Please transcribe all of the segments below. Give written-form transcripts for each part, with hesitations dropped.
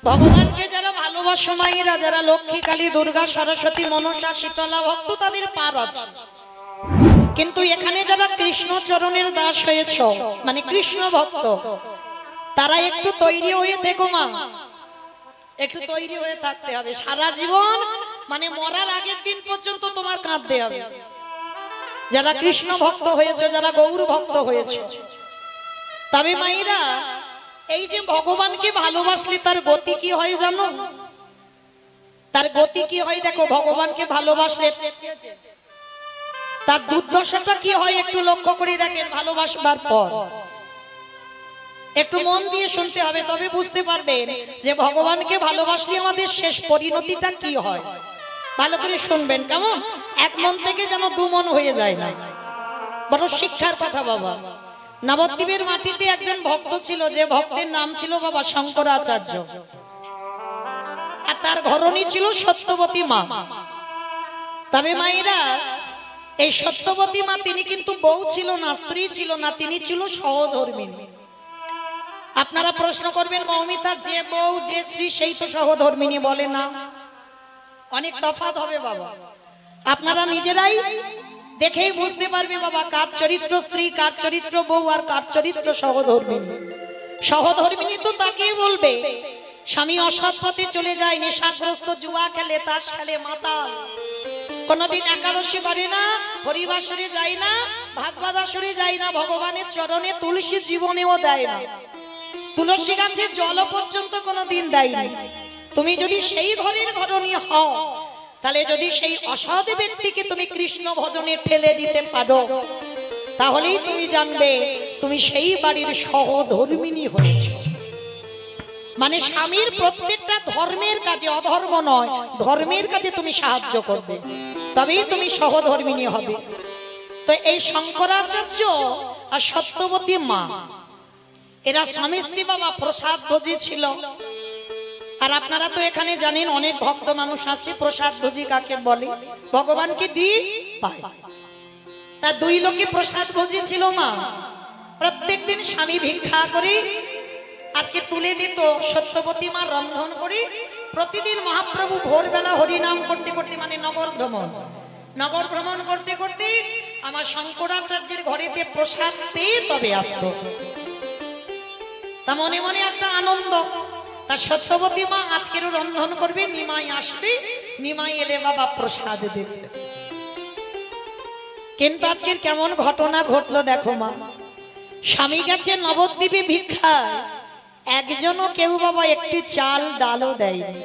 ভগবানকে যারা ভালোবাসো মায়েরা, যারা লক্ষ্মী, কালী, দুর্গা, সরস্বতী, মনসা, শীতলা ভক্ত, তাদের পার আছে। কিন্তু এখানে যারা কৃষ্ণ চরণের দাস হয়েছ, মানে কৃষ্ণ ভক্ত, তারা একটু তৈরি হয়ে থেকো মা, একটু তৈরি হয়ে থাকতে হবে। সারা জীবন মানে মরার আগের দিন পর্যন্ত তোমার কাঁদতে হবে। যারা কৃষ্ণ ভক্ত হয়েছে, যারা গৌর ভক্ত হয়েছে। তবে মায়েরা, এই যে ভগবানকে ভালোবাসলে তার গতি কি হয় জানো? তার গতি কি হয় দেখো। ভগবানকে ভালোবাসলে তার দুর্দশাটা কি হয় একটু লক্ষ্য করে দেখেন। ভালোবাসবার পর একটু মন দিয়ে শুনতে হবে, তবে বুঝতে পারবেন যে ভগবানকে ভালোবাসলে আমাদের শেষ পরিণতিটা কি হয়। ভালো করে শুনবেন কেমন? এক মন থেকে যেন দু মন হয়ে যায় না। বড় শিক্ষার কথা বাবা। নবদ্বীপের মাটিতে একজন ভক্ত ছিল, যে ভক্তের নাম ছিল বাবা শঙ্করাচার্য, আর তার ঘরণী ছিল সত্যবতী মা। তবে মায়েরা, এই সত্যবতী মা তিনি কিন্তু বউ ছিল না, স্ত্রী ছিল না, তিনি ছিল সহধর্মিণী। আপনারা প্রশ্ন করবেন, মৌমিতা যে বউ যে স্ত্রী সেই তো সহধর্মিণী বলে না? অনেক তফাৎ হবে বাবা। আপনারা নিজেরাই দেখেই বুঝতে পারবে বাবা, কার চরিত্র স্ত্রী, কার চরিত্র বউ, আর কার চরিত্র সহধর্মিণী। সহধর্মিণী তো তাকে বলবে স্বামী অসৎ পথে চলে যায়, নেশাগ্রস্ত, জুয়া খেলে, তাস খেলে, মাতাল, কোনদিন একাদশী করে না, হরিবাসরে যায় না, ভাগবত আসরে যায় না, ভগবানের চরণে তুলসী জীবনেও দেয় না, তুলসী গাছে জল পর্যন্ত কোনদিন দেয়নি। তুমি যদি সেই ঘরের ঘরণী হও, তাহলে যদি সেই অসৎ ব্যক্তিকে তুমি কৃষ্ণ ভজনে ঠেলে দিতে পারো, তাহলেই তুমি জানবে তুমি সেই বাড়ির সহধর্মিণী হয়েছ। মানে স্বামীর প্রত্যেকটা ধর্মের কাজে, অধর্ম নয়, ধর্মের কাজে তুমি সাহায্য করবে, তবেই তুমি সহধর্মিণী হবে। তো এই শঙ্করাচার্য আর সত্যবতী মা, এরা স্বামী স্ত্রী বাবা প্রসাদ ভোজী ছিল। আর আপনারা তো এখানে জানেন অনেক ভক্ত মানুষ আছে, প্রসাদ ভোজী কাকে বলে? ভগবানকে দিয়ে পায়। তা দুই লোকে প্রসাদ ভোজী ছিল মা। প্রত্যেকদিন স্বামী ভিক্ষা করে আজকে তুলে দিত, সত্যবতী মা রন্ধন করে প্রতিদিন মহাপ্রভু ভোরবেলা হরিনাম করতে করতে, মানে নগর ভ্রমণ করতে করতে আমার শঙ্করাচার্যের ঘরেতে প্রসাদ পেয়ে তবে আসতো। তা মনে মনে একটা আনন্দ। তা সত্যবতী মা আজকেরও রন্ধন করবে, নিমাই আসবে, নিমাই এলে বাবা প্রসাদ দেবে। কিন্তু আজকের কেমন ঘটনা ঘটলো দেখো মা। স্বামী গেছে নবদ্বীপে ভিক্ষায়, একজনও কেউ বাবা একটি চাল ডালও দেয়নি।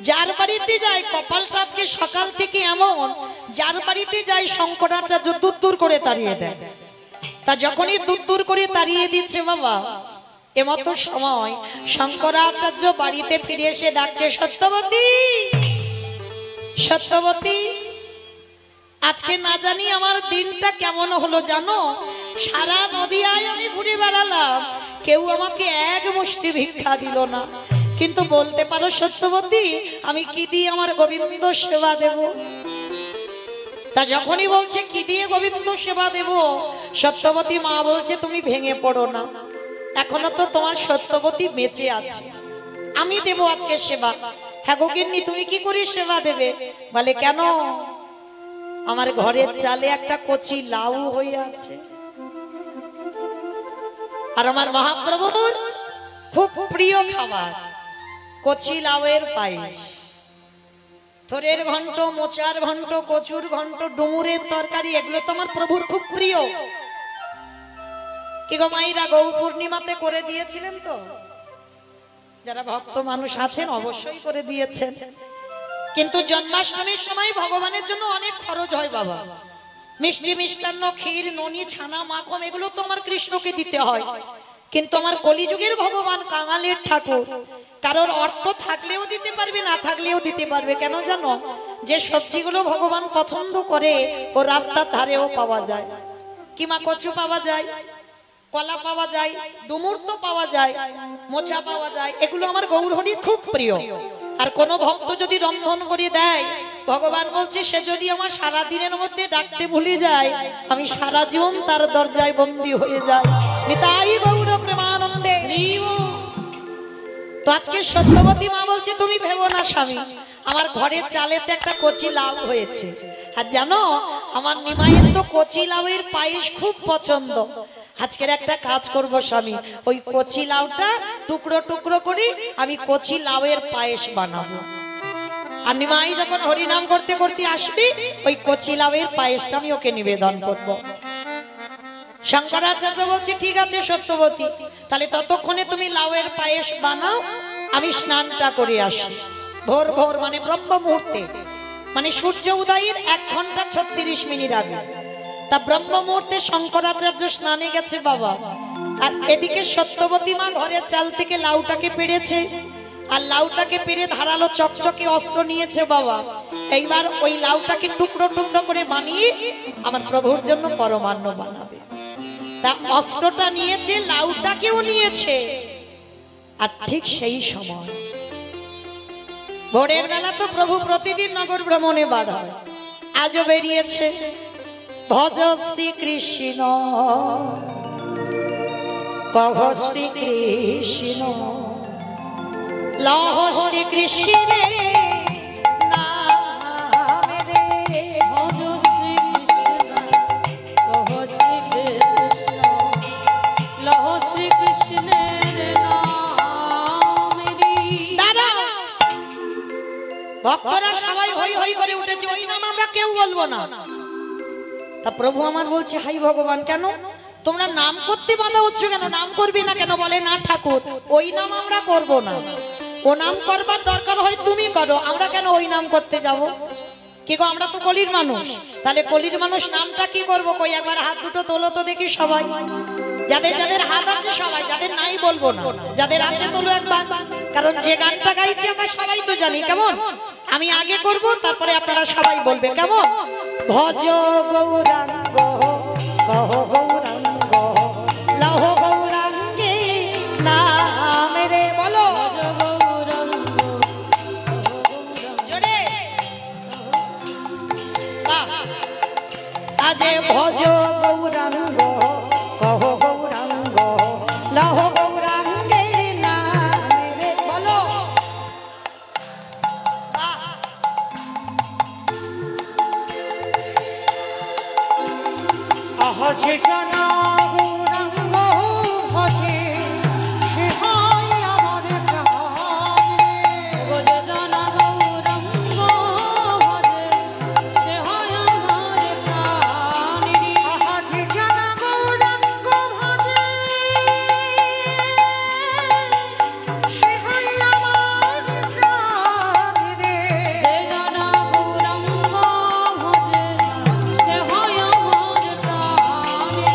যার বাড়িতে যায়, কপালটা আজকে সকাল থেকে এমন, যার বাড়িতে যায় শঙ্করাচার্য দূর করে তাড়িয়ে দেয়। তা যখনই দূর করে তাড়িয়ে দিচ্ছে বাবা, এমতো সময় শঙ্করাচার্য বাড়িতে ফিরে এসে ডাকছে, সত্যবতী, সত্যবতী, আজকে না জানি আমার দিনটা কেমন হলো জানো? সারা নদিয়ায় আমি ঘুরে বেড়ালাম, কেউ আমাকে এক মুষ্টি ভিক্ষা দিল না। কিন্তু বলতে পারো সত্যবতী, আমি কি দিয়ে আমার গোবিন্দ সেবা দেব? তা যখনই বলছে কি দিয়ে গোবিন্দ সেবা দেব, সত্যবতী মা বলছে তুমি ভেঙে পড়ো না, এখনো তো তোমার সত্যবতী বেঁচে আছে, আমি দেব আজকে সেবা। হ্যাঁ গো গিন্নি, তুমি কি করে সেবা দেবে? বলে কেন? আমার ঘরের চালে একটা কচি লাউ হয়ে আছে, আর আমার মহাপ্রভুর খুব প্রিয় খাবার কচি লাউয়ের পায়েস, থোরের ঘন্ট, মোচার ঘন্ট, কচুর ঘন্ট, ডুমুরের তরকারি, এগুলো তো আমার প্রভুর খুব প্রিয়। কি গো মাইরা, গৌর পূর্ণিমাতে করে দিয়েছিলেন তো? যারা ভক্ত মানুষ আছেন অবশ্যই করে দিয়েছেন। কিন্তু জন্মাষ্টমীর সময় ভগবানের জন্য অনেক খরচ হয় বাবা। মিষ্টি, মিষ্টান্ন, ক্ষীর, ননি, ছানা, মাখন, এগুলো তো আমার কৃষ্ণকে দিতে হয়। কিন্তু আমার কলিযুগের ভগবান কাঙালের ঠাকুর, কারোর অর্থ থাকলেও দিতে পারবে, না থাকলেও দিতে পারবে। কেন জানো? যে সবজিগুলো ভগবান পছন্দ করে ও রাস্তার ধারেও পাওয়া যায়। কিমা কচু পাওয়া যায়, কলা পাওয়া যায়, ডুমুর তো পাওয়া যায়, মোচা পাওয়া যায়, এগুলো আমার গৌরহরির খুব প্রিয়। আর কোন ভক্ত যদি রন্ধন করে দেয়, ভগবান বলছে সে যদি আমার সারা দিনের মধ্যে ডাকতে ভুলে যায়, আমি সারা জীবন তার দরজায় বন্দী হয়ে যাই। নিতাই গৌর প্রেমানন্দে। তো আজকে সত্যবতী মা বলছে তুমি ভেবো না স্বামী, আমার ঘরের চালেতে একটা কচি লাউ হয়েছে, আর জানো আমার নিমাইয়ের তো কচি লাউয়ের পায়েস খুব পছন্দ। আজকের একটা কাজ করব স্বামী, ওই কচি লাউটা টুকরো টুকরো করে আমি কচি লাউয়ের পায়েস বানাবো, আর নিমাই যখন হরিনাম করতে করতে আসবি ওই কচি লাউয়ের পায়েসটা আমি ওকে নিবেদন করব। শঙ্করাচার্য বলছে ঠিক আছে সত্যবতী, তাহলে ততক্ষণে তুমি লাউয়ের পায়েস বানাও, আমি স্নানটা করে আসি। ভোর ভোর মানে ব্রহ্ম মুহূর্তে, মানে সূর্য উদয়ের 1 ঘন্টা 36 মিনিট আগে। তা ব্রহ্ম মুহূর্তে শঙ্করাচার্য স্নানে গেছে বাবা, আর এদিকে সত্যবতী মা ঘরের চাল থেকে লাউটাকে পেড়েছে, আর লাউটাকে পেড়ে ধারালো চকচকে অস্ত্র নিয়েছে বাবা। এইবার ওই লাউটাকে টুকরো টুকরো করে বানিয়ে আমার প্রভুর জন্য পরমান্ন বানাবে। তা অস্ত্রটা নিয়েছে, লাউটাকেও নিয়েছে। আর ঠিক সেই সময় ভোরের বেলা তো প্রভু প্রতিদিন নগর ভ্রমণে বার হয়, আজও বেরিয়েছে। ভজ শ্রী কৃষ্ণ কহ শ্রী কৃষ্ণ লহ শ্রী কৃষ্ণ ভক্তরা সবাই হই হই করে উঠেছে, ওই নাম আমরা কেউ বলবো না। তা প্রভু আমার বলছে হাই ভগবান, কেন তোমরা নাম করতে বাধা হচ্ছ কেন? নাম করবি না কেন? বলে না ঠাকুর ওই নাম আমরা করব না, ও নাম করবার দরকার হয় তুমি করো, আমরা কেন ওই নাম করতে যাব? কি গো আমরা তো কলির মানুষ, তাহলে কলির মানুষ নামটা কি করব? কই একবার হাত দুটো তোলো তো দেখি সবাই, যাদের যাদের হাত আছে সবাই, যাদের নাই বলবো না, যাদের আছে তোলো একবার। কারণ যে গানটা গাইছি আমরা সবাই তো জানি, কেমন? আমি আগে করব, তারপরে আপনারা সবাই বলবে, কেমন? ভজ গৌরাঙ্গ কহ গৌরাঙ্গ লহ গৌরাঙ্গে নাম রে, বলো জোরে আজে ভজ গৌরাঙ্গ কহ গৌরাঙ্গ লহ গৌরাঙ্গে নাম রে, বলো আহছে জানা গৌরাঙ্গ ভজে সে হয় আমার প্রাণ রে, জানা গৌরাঙ্গ ভজে সে হয় আমার প্রাণ রে, আহছে জানা গৌরাঙ্গ ভজে সে হয় আমার প্রাণ রে, জানা গৌরাঙ্গ ভজে সে হয় আমার প্রাণ রে,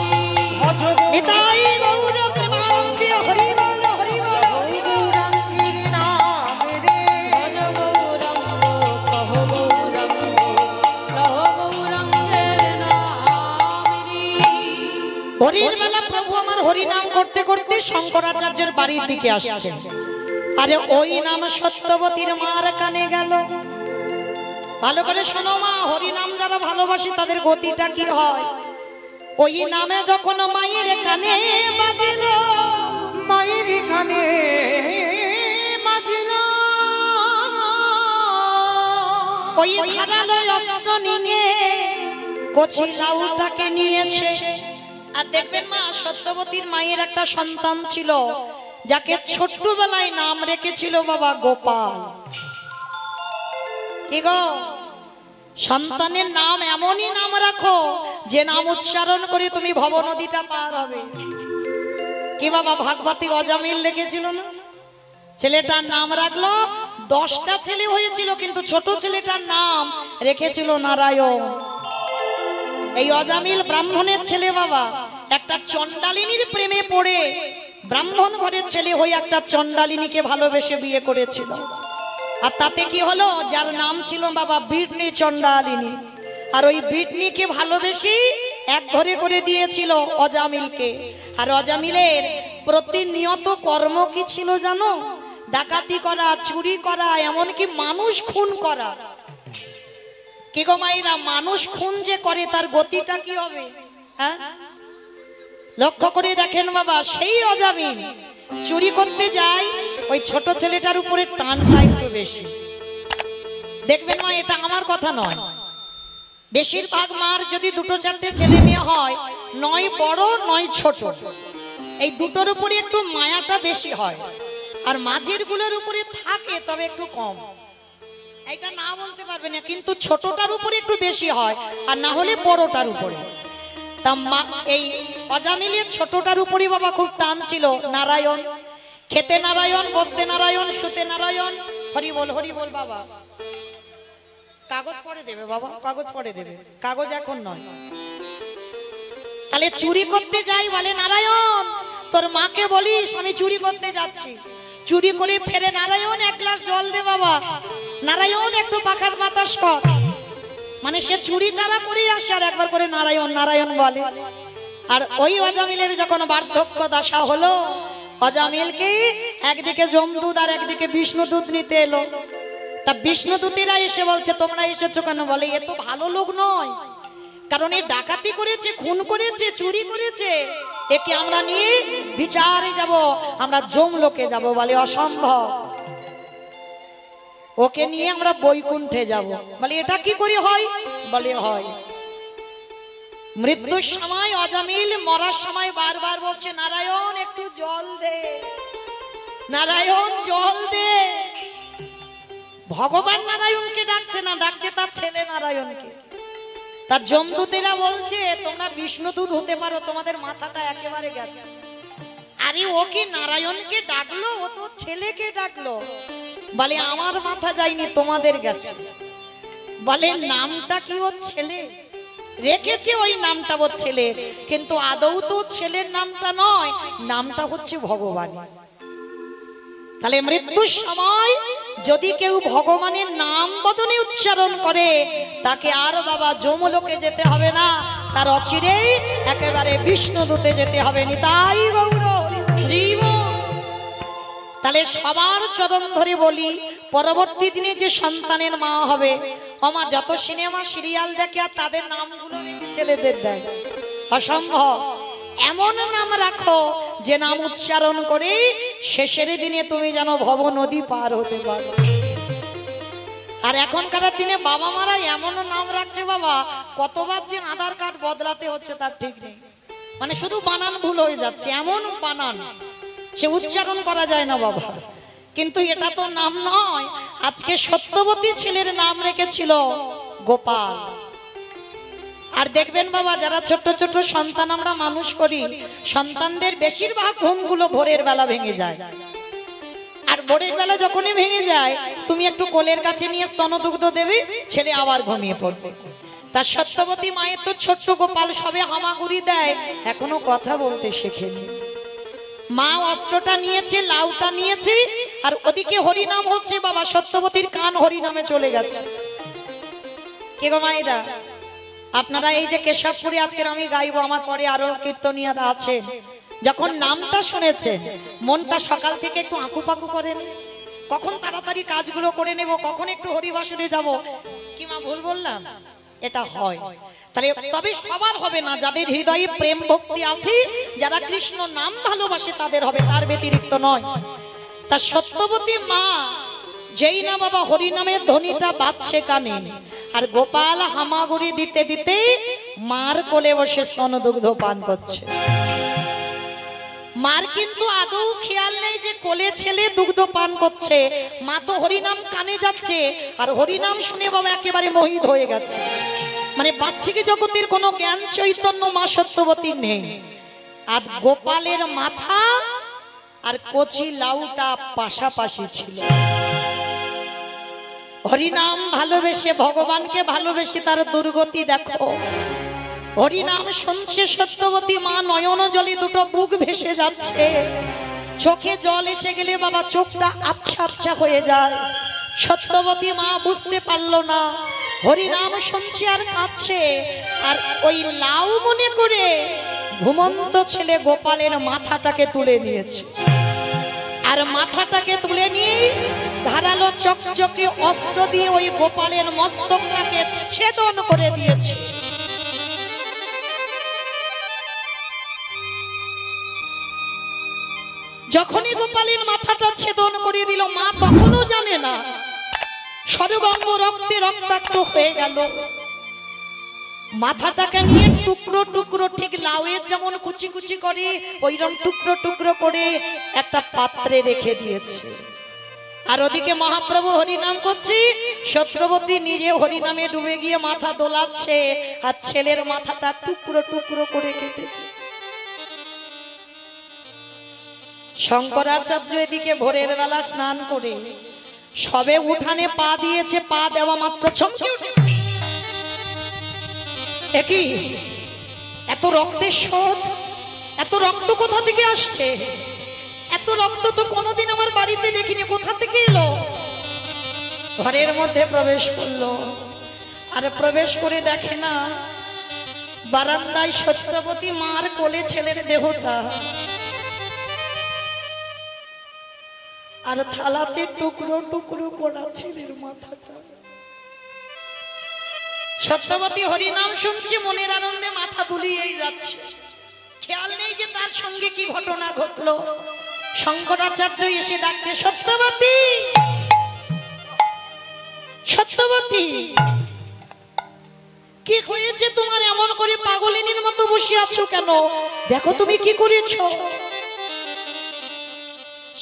নিতাই গৌর প্রেমানন্দে হরি বল হরি বল হরি গৌরাঙ্গের নাম রে, ভজ গৌরাঙ্গ কহ গৌরাঙ্গ লহ গৌরাঙ্গের নাম রে। হরির বেলা প্রভু আমার হরি নাম করতে করতে শঙ্করাচার্যের বাড়ির দিকে আসছেন। আরে ওই নাম সত্যবতীর মার কানে গেল। ভালো করে শোনো মা, হরি নাম যারা ভালোবাসে তাদের গতিটা কি হয়। ওই নামে যখন মায়ের কানে বাজিল, মায়ের কানে বাজিল, ওই ধারালো অস্ত্র নিয়ে কচি লাউটাকে নিয়েছে। আর দেখবেন মা, সত্যবতীর মায়ের একটা সন্তান ছিল যাকে ছোট্টবেলায় নাম রেখেছিল বাবা গোপাল। কি গো, সন্তানের নাম এমনই নাম রাখো যে নাম উচ্চারণ করে তুমি ভব নদীটা পার হবে। কি বাবা ভাগবতী অজামিল রেখেছিল না, ছেলেটার নাম রাখলো, 10টা ছেলে হয়েছিল কিন্তু ছোট ছেলেটার নাম রেখেছিল নারায়ণ। এই অজামিল ব্রাহ্মণের ছেলে বাবা, একটা চণ্ডালিনীর প্রেমে পড়ে ব্রাহ্মণ ঘরের ছেলে হয়ে একটা চণ্ডালিনীকে ভালোবেসে বিয়ে করেছিল। আর তাতে কি হলো, যার নাম ছিল বাবা বিটনি চণ্ডালিনী, আর ওই বিটনিকে ভালোবেসে এক ঘরে করে দিয়েছিল অজামিলকে। আর অজামিলের প্রতিনিয়ত কর্ম কি ছিল জানো? ডাকাতি করা, চুরি করা, এমনকি মানুষ খুন করা। কি গো মাইরা, মানুষ খুন যে করে তার গতিটা কি হবে? হ্যাঁ, লক্ষ্য করে দেখেন বাবা, সেই অজামিল চুরি করতে যায়, ওই ছোট ছেলেটার উপরে টানটা একটু বেশি। দেখবেন মা, এটা আমার কথা নয়, বেশিরভাগ মার যদি দুটো চারটে ছেলে মেয়ে হয়, নয় বড় নয় ছোট, এই দুটোর উপরে একটু মায়াটা বেশি হয়, আর মাঝের গুলোর উপরে থাকে তবে একটু কম। এটা না বলতে পারবে না, কিন্তু ছোটটার উপরে একটু বেশি হয়, আর না হলে বড়টার উপরে। তা এই অজামিলের ছোটটার উপরে বাবা খুব টান ছিল। নারায়ণ, খেতে নারায়ণ, বসতে নারায়ণ, শুতে নারায়ণ। হরি বল বাবা। কাগজ পড়ে দেবে বাবা, কাগজ পড়ে দেবে, কাগজ এখন নয়। তাহলে চুরি করতে যাই, বলে নারায়ণ তোর মাকে বলিস আমি চুরি করতে যাচ্ছি। চুরি করে ফেরে, নারায়ণ এক গ্লাস জল দে বাবা, নারায়ণ একটু পাখার বাতাস কর। মানে সে চুরি চারা করে আসে আর একবার করে নারায়ণ নারায়ণ বলে। আর ওই অজামিলের যখন বার্ধক্য দশা হলো, অজামিলকে একদিকে যমদূত আর একদিকে বিষ্ণুদূত নিতে এলো। তা বিষ্ণুদূতেরা এসে বলছে তোমরা এসেছো কেন? বলে এ তো ভালো লোক নয়, কারণ এ ডাকাতি করেছে, খুন করেছে, চুরি করেছে, একে আমরা নিয়ে বিচারে যাব, আমরা যমলোকে যাব। বলে অসম্ভব, ওকে নিয়ে আমরা বৈকুণ্ঠে যাব। বলে এটা কি করে হয়? বলে হয়। মৃত্যুর সময় অজামিল মরার সময় বারবার বলছে নারায়ণ একটু জল দে, নারায়ণ জল দে। ভগবান নারায়ণকে ডাকছে না, ডাকছে তার ছেলে নারায়ণকে। তার যমদূতেরা বলছে তোমরা বিষ্ণুদূত হতে পারো, তোমাদের মাথাটা একেবারে গেছে। আরে ও কি নারায়ণকে ডাকলো? ও তো ছেলেকে ডাকলো। বলে আমার মাথা যায়নি, তোমাদের গেছে। বলে নামটা কি ওর ছেলে রেখেছে, ওই নামটা ওর ছেলে, কিন্তু আদৌ তো ছেলের নামটা নয়, নামটা হচ্ছে ভগবান। তাহলে মৃত্যুর সময় যদি কেউ ভগবানের নাম বদলে উচ্চারণ করে, তাকে আর বাবা যমলোকে যেতে হবে না, তার অচিরেই একেবারে বিষ্ণুদূতে যেতে হবে। নিতাই গৌর। তাহলে সবার চরণ ধরে বলি, পরবর্তী দিনে যে সন্তানের মা হবে, আমার যত সিনেমা সিরিয়াল দেখে আর তাদের নামগুলো ছেলেদের দেয়, অসম্ভব। এমন নাম রাখো যে নাম উচ্চারণ করে শেষের দিনে তুমি যেন ভব নদী পার হতে পারো। আর এখনকার দিনে বাবা মারা এমন নাম রাখছে বাবা, কতবার যে আধার কার্ড বদলাতে হচ্ছে তার ঠিক নেই। মানে শুধু বানান ভুল হয়ে যাচ্ছে, এমন বানান সে উচ্চারণ করা যায় না বাবা। কিন্তু এটা তো নাম নয়। আজকে সত্যবতী ছেলের নাম রেখেছিল গোপাল। আর দেখবেন বাবা, যারা ছোট ছোট সন্তান আমরা মানুষ করি, সন্তানদের বেশিরভাগ ঘুমগুলো ভোরের বেলা ভেঙে যায়। আর ভোরের বেলা যখনই ভেঙে যায়, তুমি একটু কোলের কাছে নিয়ে স্তনদুগ্ধ দেবে, ছেলে আবার ঘুমিয়ে পড়বে। তার সত্যবতী মায়ের তো ছোট্ট গোপাল সবে হামাগুড়ি দেয়, এখনো কথা বলতে শেখেনি। মা অস্ত্রটা নিয়েছে, লাউটা নিয়েছে, আর ওদিকে হরিনাম হচ্ছে বাবা, সত্যবতীর কান হরিনামে চলে গেছে। কে গো মায়েরা, আপনারা এই যে কেশবপুরে আজকের আমি গাইবো, আমার পরে আরো কীর্তনীয়রা আছে, যখন নামটা শুনেছে মনটা সকাল থেকে একটু আঁকুপাকু করেন, কখন তাড়াতাড়ি কাজগুলো করে নেব, কখন একটু হরিবাসনে যাব। কি মা ভুল বললাম? এটা হয়। তাহলে তবে সবার হবে না, যাদের হৃদয়ে প্রেম ভক্তি আছে, যারা কৃষ্ণ নাম ভালোবাসে তাদের হবে, তার ব্যতিরিক্ত নয়। তা সত্যবতী মা যেই না বাবা হরিনামের ধ্বনিটা বাজছে কানে, আর গোপাল হামাগুড়ি দিতে দিতে মার কোলে বসে স্তনদুগ্ধ পান করছে। মার কিন্তু আদৌ খেয়াল নেই যে কোলে ছেলে দুগ্ধ পান করছে। মা তো হরিনাম কানে যাচ্ছে, আর হরিনাম শুনে বাবা একেবারে মোহিত হয়ে গেছে। মানে বাচ্চাকে জগতের কোনো জ্ঞান চৈতন্য মা সত্যবতী নেই। আর গোপালের মাথা আর কচি লাউটা পাশাপাশি ছিল। হরিনাম ভালোবেসে, ভগবানকে ভালোবেসে তার দুর্গতি দেখো। হরিনাম শুনছে সত্যবতী মা, নয়ন জলে দুটো বুক ভেসে যাচ্ছে। চোখে জল এসে গেলে বাবা চোখটা আবছা আবছা হয়ে যায়। সত্যবতী মা বুঝতে পারলো না, হরিনাম শুনছে আর কাঁদছে। আর ওই লাউ মনে করে ঘুমন্ত ছেলে গোপালের মাথাটাকে তুলে নিয়েছে। আর মাথাটাকে তুলে নিয়ে ধারালো চকচকে অস্ত্র দিয়ে ওই গোপালের মস্তকটাকে ছেদন করে দিয়েছে। যখনই গোপালের মাথাটা ছেদন করে দিল, মা তখনও জানে না সর্বাঙ্গ রক্তে রক্তাক্ত হয়ে গেল। মাথাটাকে নিয়ে টুকরো টুকরো, ঠিক লাউয়ের যেমন কুচি কুচি করে ওইরকম টুকরো টুকরো করে একটা পাত্রে রেখে দিয়েছে। আর ওদিকে মহাপ্রভু হরিনাম করছি, সত্যবতী নিজে হরিনামে ডুবে গিয়ে মাথা দোলাচ্ছে, আর ছেলের মাথাটা টুকরো টুকরো করে কেটেছে। শঙ্করাচার্য এদিকে ভোরের বেলা স্নান করে সবে উঠানে পা দিয়েছে, পা দেওয়া মাত্র চমকে উঠে, একই এত রক্তের স্রোত, এত রক্ত কোথা থেকে আসছে? এত রক্ত তো কোনোদিন আমার বাড়িতে দেখিনি, কোথা থেকে এলো? ঘরের মধ্যে প্রবেশ করলো, আর প্রবেশ করে দেখে না বারান্দায় সত্যবতী মার কোলে ছেলের দেহটা, আর থালাতে টুকরো টুকরো করা ছেলের মাথাটা। সত্যবতী হরিনাম শুনছে, মনের আনন্দে মাথা দুলিয়েই যাচ্ছে, খেয়াল নেই যে তার সঙ্গে কি ঘটনা ঘটলো। শঙ্করাচার্য এসে ডাকছে, সত্যবতী, সত্যবতী, কি হয়েছে তোমার? এমন করে পাগলিনীর মতো বসে আছো কেন? দেখো তুমি কি করেছো।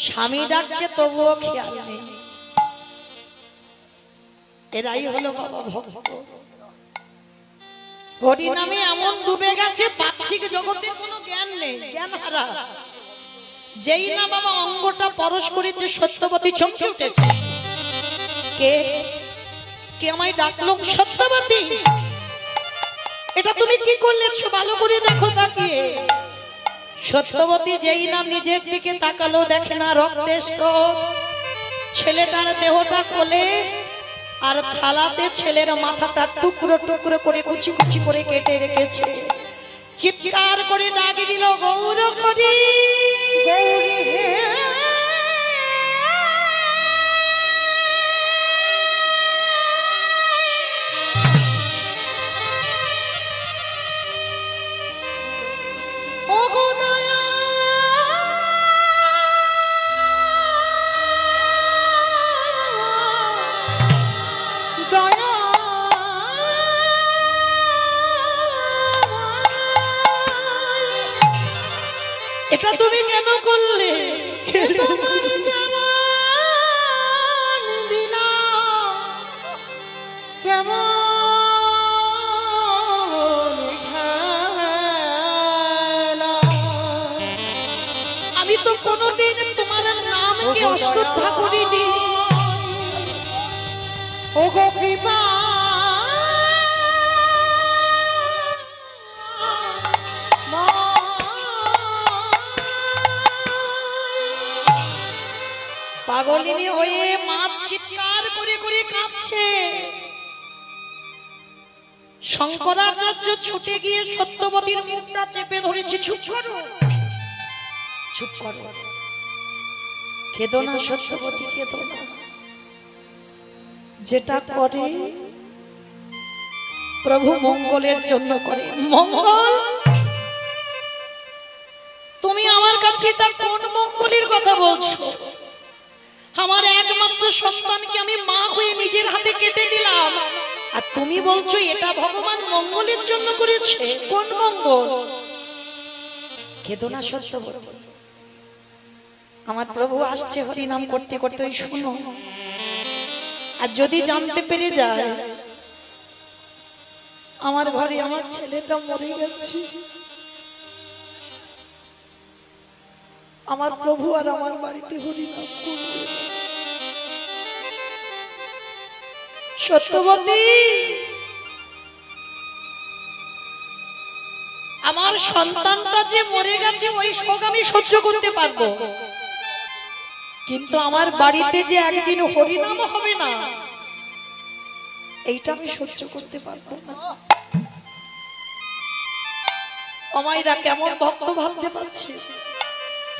স্বামী ডাকছে, তবুও খেয়াল নেই। এরাই হলো বাবা ভক্ত। হরিনামে এমন ডুবে গেছে, পাক্ষিক জগতে কোনো জ্ঞান নেই, জ্ঞান হারা। যেই না বাবা অঙ্গটা পরশ করেছে, সত্যবতী চমকে উঠেছে। কে কে আমায় ডাকলো? সত্যবতী, এটা তুমি কি করলেছো? ভালো করে দেখো তাকিয়ে। সত্যবতী যেই না নিজের দিকে তাকালো, দেখে না রক্তের স্রোত, ছেলেটার দেহটা কোলে, আর থালাতে ছেলের মাথাটা টুকরো টুকরো করে কুচি কুচি করে কেটে রেখেছে। চিৎকার করে ডাক দিল, গৌর করি, গৌরী হে, ও গো দয়া, দয়া, এটা তুমি কেন করলে? তোমার যেমন দিলা, কেমন খেলা। আমি তো কোনোদিন তোমার নামকে অশ্রদ্ধা করিনি। ও গো কৃপা, পাগলিনী হয়ে মা চিৎকার করে করে কাঁদছে। শঙ্করাচার্য ছুটে গিয়ে সত্যবতীর মুখটা চেপে ধরেছে। চুপ করো, চুপ করো, কেঁদো না সত্যবতী, কেঁদো না। যেটা করে প্রভু মঙ্গলের জন্য করে। মঙ্গল? তুমি আমার কাছে এটা কোন মঙ্গলের কথা বলছো? আমার একমাত্র সন্তানকে আমি মা হয়ে নিজের হাতে কেটে দিলাম, আর তুমি বলছো এটা ভগবান মঙ্গলের জন্য করেছে? কোন মঙ্গল? কেঁদো না সত্যবতী, আমার প্রভু আসছে হরিনাম করতে করতে, ওই শুনো। আর যদি জানতে পেরে যায় আমার ঘরে আমার ছেলেটা মরে গেছে, আমার প্রভু আর আমার বাড়িতে হরিনাম করবে। সত্যবতী, আমার সন্তানটা যে মরে গেছে ওই শোক আমি সহ্য করতে পারবো, কিন্তু আমার বাড়িতে যে একদিন হরিনাম হবে না, এইটা আমি সহ্য করতে পারবো না। আমায়রা কেমন ভক্ত ভাবতে পারছে,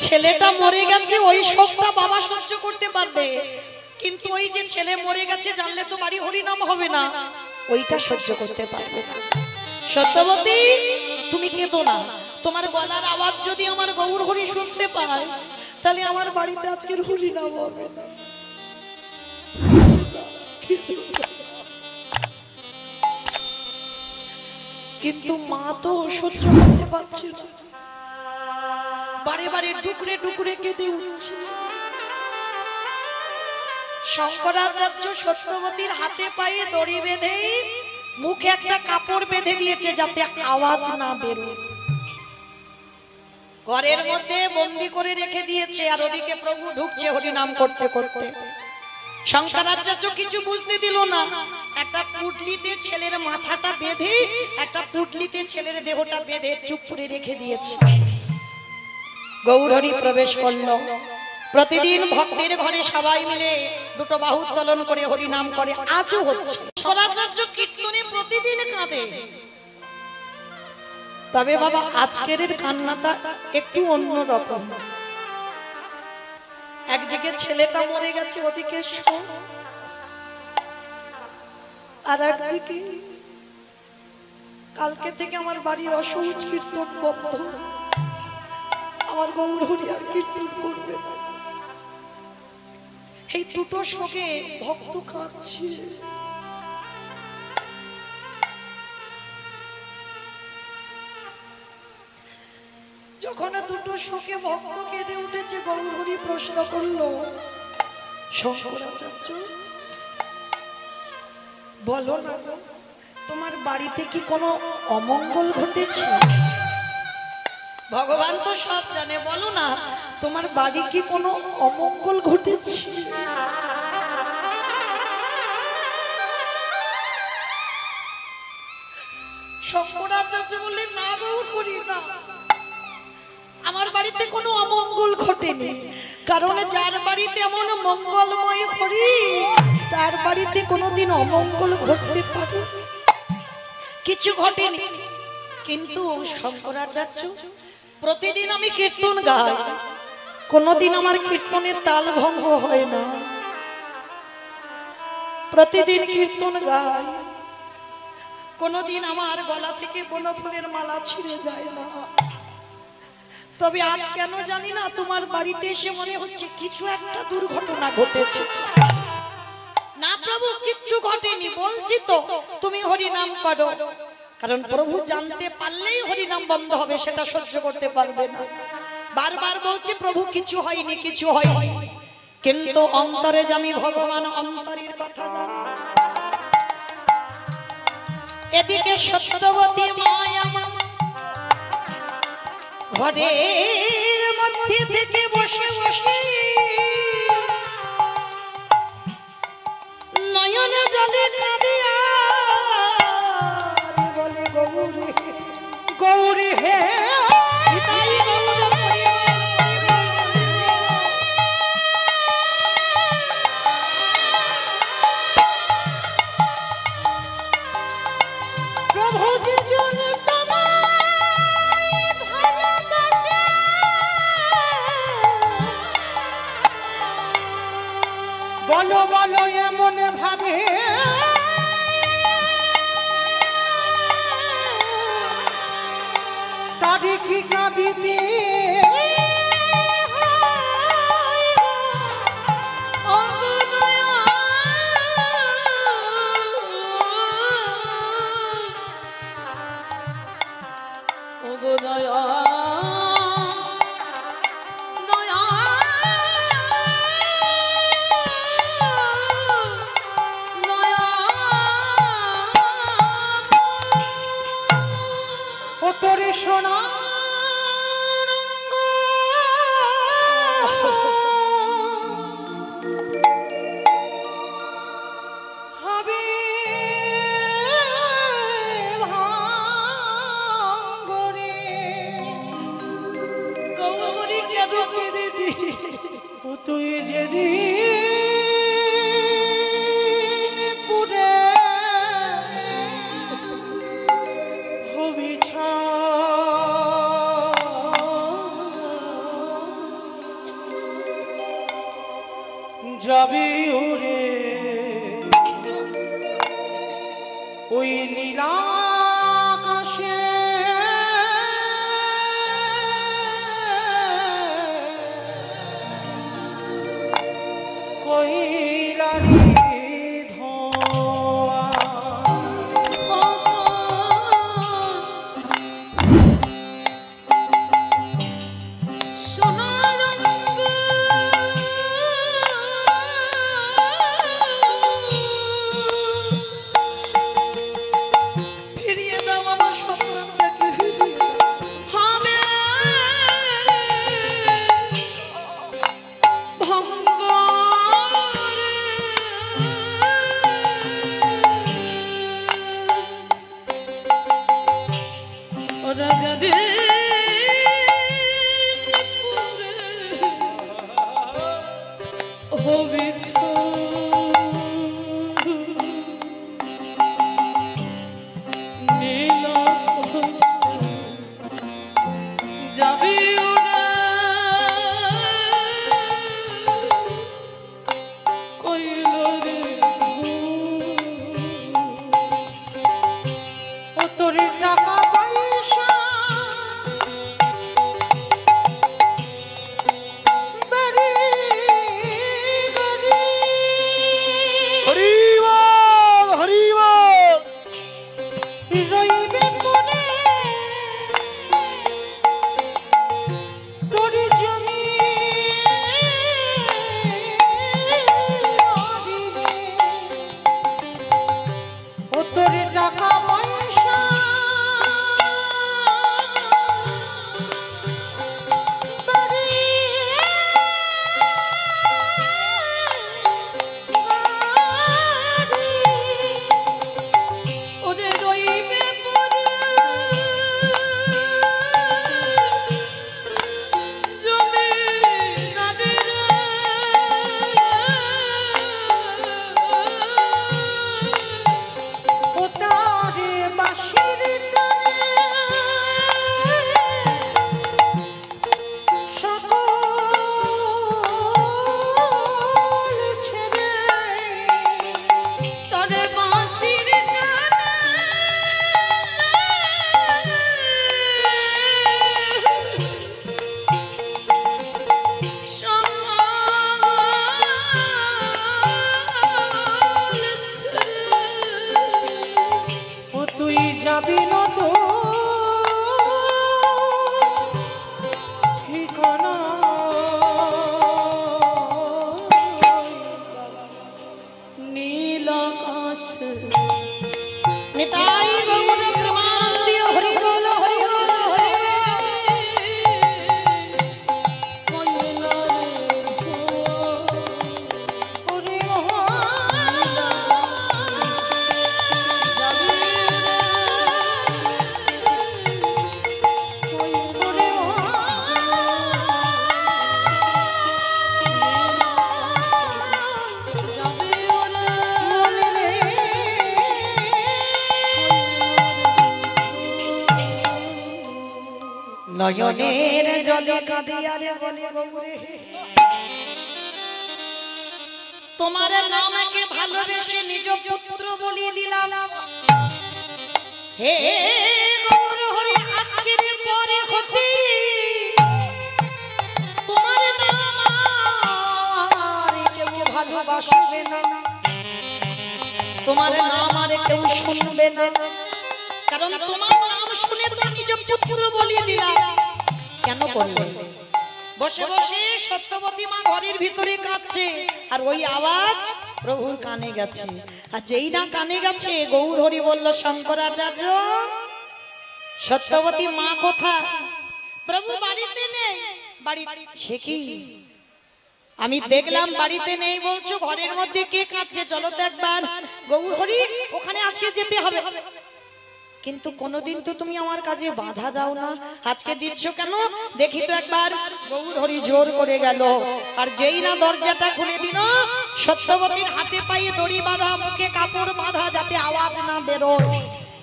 ছেলেটা মরে গেছে ওই শোকটা বাবা সহ্য করতে পারবে, কিন্তু ওই যে ছেলে মরে গেছে জানলে তো বাড়ি হরিনাম হবে না, ওইটা সহ্য করতে পারবে না। সত্যবতী, তুমি কেঁদো না। তোমার গলার আওয়াজ যদি আমার গৌর হরি শুনতে পায়, তাহলে আমার বাড়িতে আজকে হরি নাম হবে না। কিন্তু মা তো সহ্য করতে পারছে না, বারে বারে ডুকরে ডুকরে কেঁদে উঠছে। শঙ্করাচার্য সত্যবতীর হাতে পায়ে দড়ি বেঁধে মুখে একটা কাপড় বেঁধে দিয়েছে যাতে আওয়াজ না বেরোয়। ঘরের মধ্যে বন্দি করে রেখে দিয়েছে, আর ওদিকে প্রভু ঢুকছে হরি নাম করতে করতে। শঙ্করাচার্য কিছু বুঝতে দিল না, একটা পুটলিতে ছেলের মাথাটা বেঁধে, একটা পুটলিতে ছেলের দেহটা বেঁধে চুপ করে রেখে দিয়েছে। গৌরহরি প্রবেশ করলো। প্রতিদিন ভক্তের ঘরে সবাই মিলে দুটো বাহু উত্তোলন করে হরি নাম করে, আজও হচ্ছে। শঙ্করাচার্য কীর্তনে প্রতিদিন কাঁদে, তবে বাবা আজকের কান্নাটা একটু অন্যরকম। একদিকে ছেলেটা মরে গেছে, ওদিকে শোক, আর একদিকে কালকে থেকে আমার বাড়ি অসহজ কীর্তন বন্ধ, আমার গৌরহরি আর কীর্তন করবে না। এই দুটো শোকে ভক্ত কাঁদছে। যখন দুটো শোকে ভক্ত কেঁদে উঠেছে, গৌরহরি প্রশ্ন করলো, শঙ্করাচার্য বলো না, তোমার বাড়িতে কি কোনো অমঙ্গল ঘটেছে? ভগবান তো সব জানে, বলো না তোমার বাড়ি কি কোনো অমঙ্গল ঘটেছে? শঙ্করাচার্য বললেন, না গৌরহরি না, আমার বাড়িতে কোনো অমঙ্গল ঘটেনি। কারণ যার বাড়িতে এমন মঙ্গলময় হরি, তার বাড়িতে কোনোদিন অমঙ্গল ঘটতে পারে? কিছু ঘটেনি। কিন্তু শঙ্করাচার্য, প্রতিদিন আমি কীর্তন গাই, কোনোদিন আমার কীর্তনের তাল ভঙ্গ হয় না। প্রতিদিন কীর্তন গাই, কোনোদিন আমার গলা থেকে বনফুলের মালা ছিঁড়ে যায় না। তবে আজ কেন জানি না তোমার বাড়িতে এসে মনে হচ্ছে কিছু একটা দুর্ঘটনা ঘটেছে। না প্রভু, কিচ্ছু ঘটেনি, বলছি তো তুমি হরি নাম করো। কারণ প্রভু জানতে পারলেই হরি নাম বন্ধ হবে, সেটা সহ্য করতে পারবে না। বারবার বলছি প্রভু কিছু হয়নি, কিছু হয়নি, কিন্তু অন্তরে আমি ভগবান অন্তরের কথা জানি। এদিকে সত্যবতী মায়া ঘরের মধ্যে থেকে বসে বসে নয়নে জলে কাঁদিয়া বলে, গৌরী গৌরী হে পিতাই গৌর প্রভুজি জন তোমায় ভালোবাসে, বলো বলো এমন ভাবে তারি কি কাঁদিতে ও তোরে সোনা হবে ভাঙ্গরে, গৌরী কেন কেড়ে দি ও তুই যেদিন পুরে হবি যাবি উড়ে ওই নীলাকাশে, নীলারি ধোয়া সোনার রঙ ফিরিয়ে দাও আমার সন্তানটাকে, হবে ওরা যাবে হবে নীল যাবে ওরা কইল রে ও তোর টাকা পয়সা বাড়ি গাড়ি হরিবল হরিবল রইবে কোনে তোর জমি ও তোর টাকা পয়সা বাড়ি ওরে রইবে পরে জমি নাদের ও তারে বাঁশির টানে সকল ছেড়ে তরে বাঁশির গানে সকল ছেড়ে ও তুই যাবি না তো ঠিকানা নীল আকাশ নিতাই গৌর প্রেমানন্দী হরি বল হরি বল হরি বল। কইল রে ওরে নয়নের জলে কাঁদিয়া রে বলে গৌরে, তোমার নামকে ভালোবেসে নিজ পুত্র বলিয়ে দিলাম। হে গৌর হরি, আজকের পরে হতে তোমার নাম আর কেউ ভালোবাসবে না, তোমার নাম আর কেউ শুনবে না, কারণ তোমার নাম শুনে তো নিজ পুত্র বলিয়ে দিলাম। কেন করলে? বসে বসে সত্যবতী মা ঘরের ভিতরে কাঁদছে, আর ওই আওয়াজ প্রভুর কানে গেছে। আর যেই না কানে গেছে, গৌর হরি বলল, শঙ্করাচার্য সত্যবতী মা কোথায়? প্রভু বাড়িতে নেই। বাড়ি সে কি? আমি দেখলাম বাড়িতে নেই বলছো, ঘরের মধ্যে কে কাঁদছে? চলো তো একবার। গৌর হরি, ওখানে আজকে যেতে হবে। কিন্তু কোনোদিন তো তুমি আমার কাজে বাধা দাও না, আজকে দিচ্ছ কেন? দেখি তো একবার। গৌর হরি জোর করে গেল, আর যেই না দরজাটা খুলে দিল, সত্যবতীর হাতে পায়ে দড়ি বাঁধা, মুখে কাপড় বাঁধা, যাতে আওয়াজ না বেরোয়।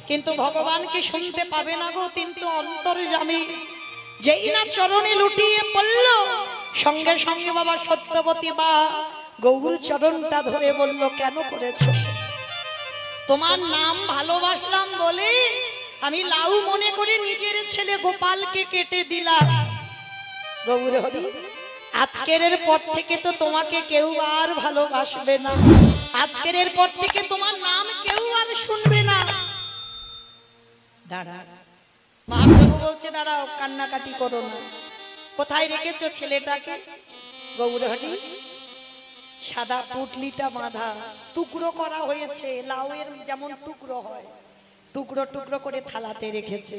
কিন্তু ভগবানকে শুনতে পাবে না গো, কিন্তু অন্তর্যামী। যেই না চরণে লুটিয়ে পড়ল, সঙ্গে সঙ্গে বাবা সত্যবতী মা গৌর চরণটা ধরে বলল, কেন করেছো? তোমার নাম ভালোবাসলাম বলে আমি লাউ মনে করে নিজের ছেলে গোপালকে কেটে দিলাম। গৌর হরি, আজকের পর থেকে তো তোমাকে কেউ আর ভালোবাসবে না, আজকের পর থেকে তোমার নাম কেউ আর শুনবে না। দাঁড়া, মহাপ্রভু বলছে দাঁড়াও, কান্নাকাটি করো না। কোথায় রেখেছো ছেলেটাকে? গৌরহরি সাদা পুটলিটা বাঁধা, টুকরো করা হয়েছে, লাউয়ের যেমন টুকরো হয়, টুকরো টুকরো করে থালাতে রেখেছে।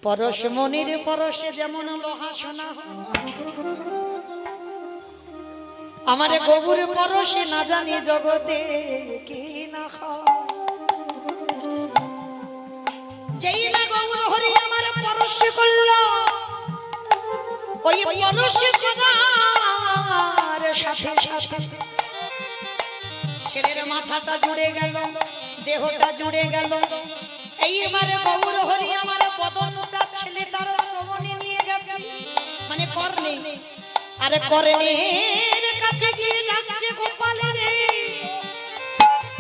পরশমণির পরশে যেমন লোহা সোনা হয়, আমারে গবুর পরশে না জানি জগতে কি না হয়। যেই না গৌরহরি আমার পরশে করলো, ওই পরশে করার সাথে সাথে ছেলের মাথাটা জুড়ে গেল, দেহটা জুড়ে গেল। এইবারে গৌরহরি আমার বদনটা ছেলেটার শ্রবণে নিয়ে গেছে, মানে কর্ণে। আরে কর্ণের কাছে গিয়ে ডাকছে, গোপালে রে,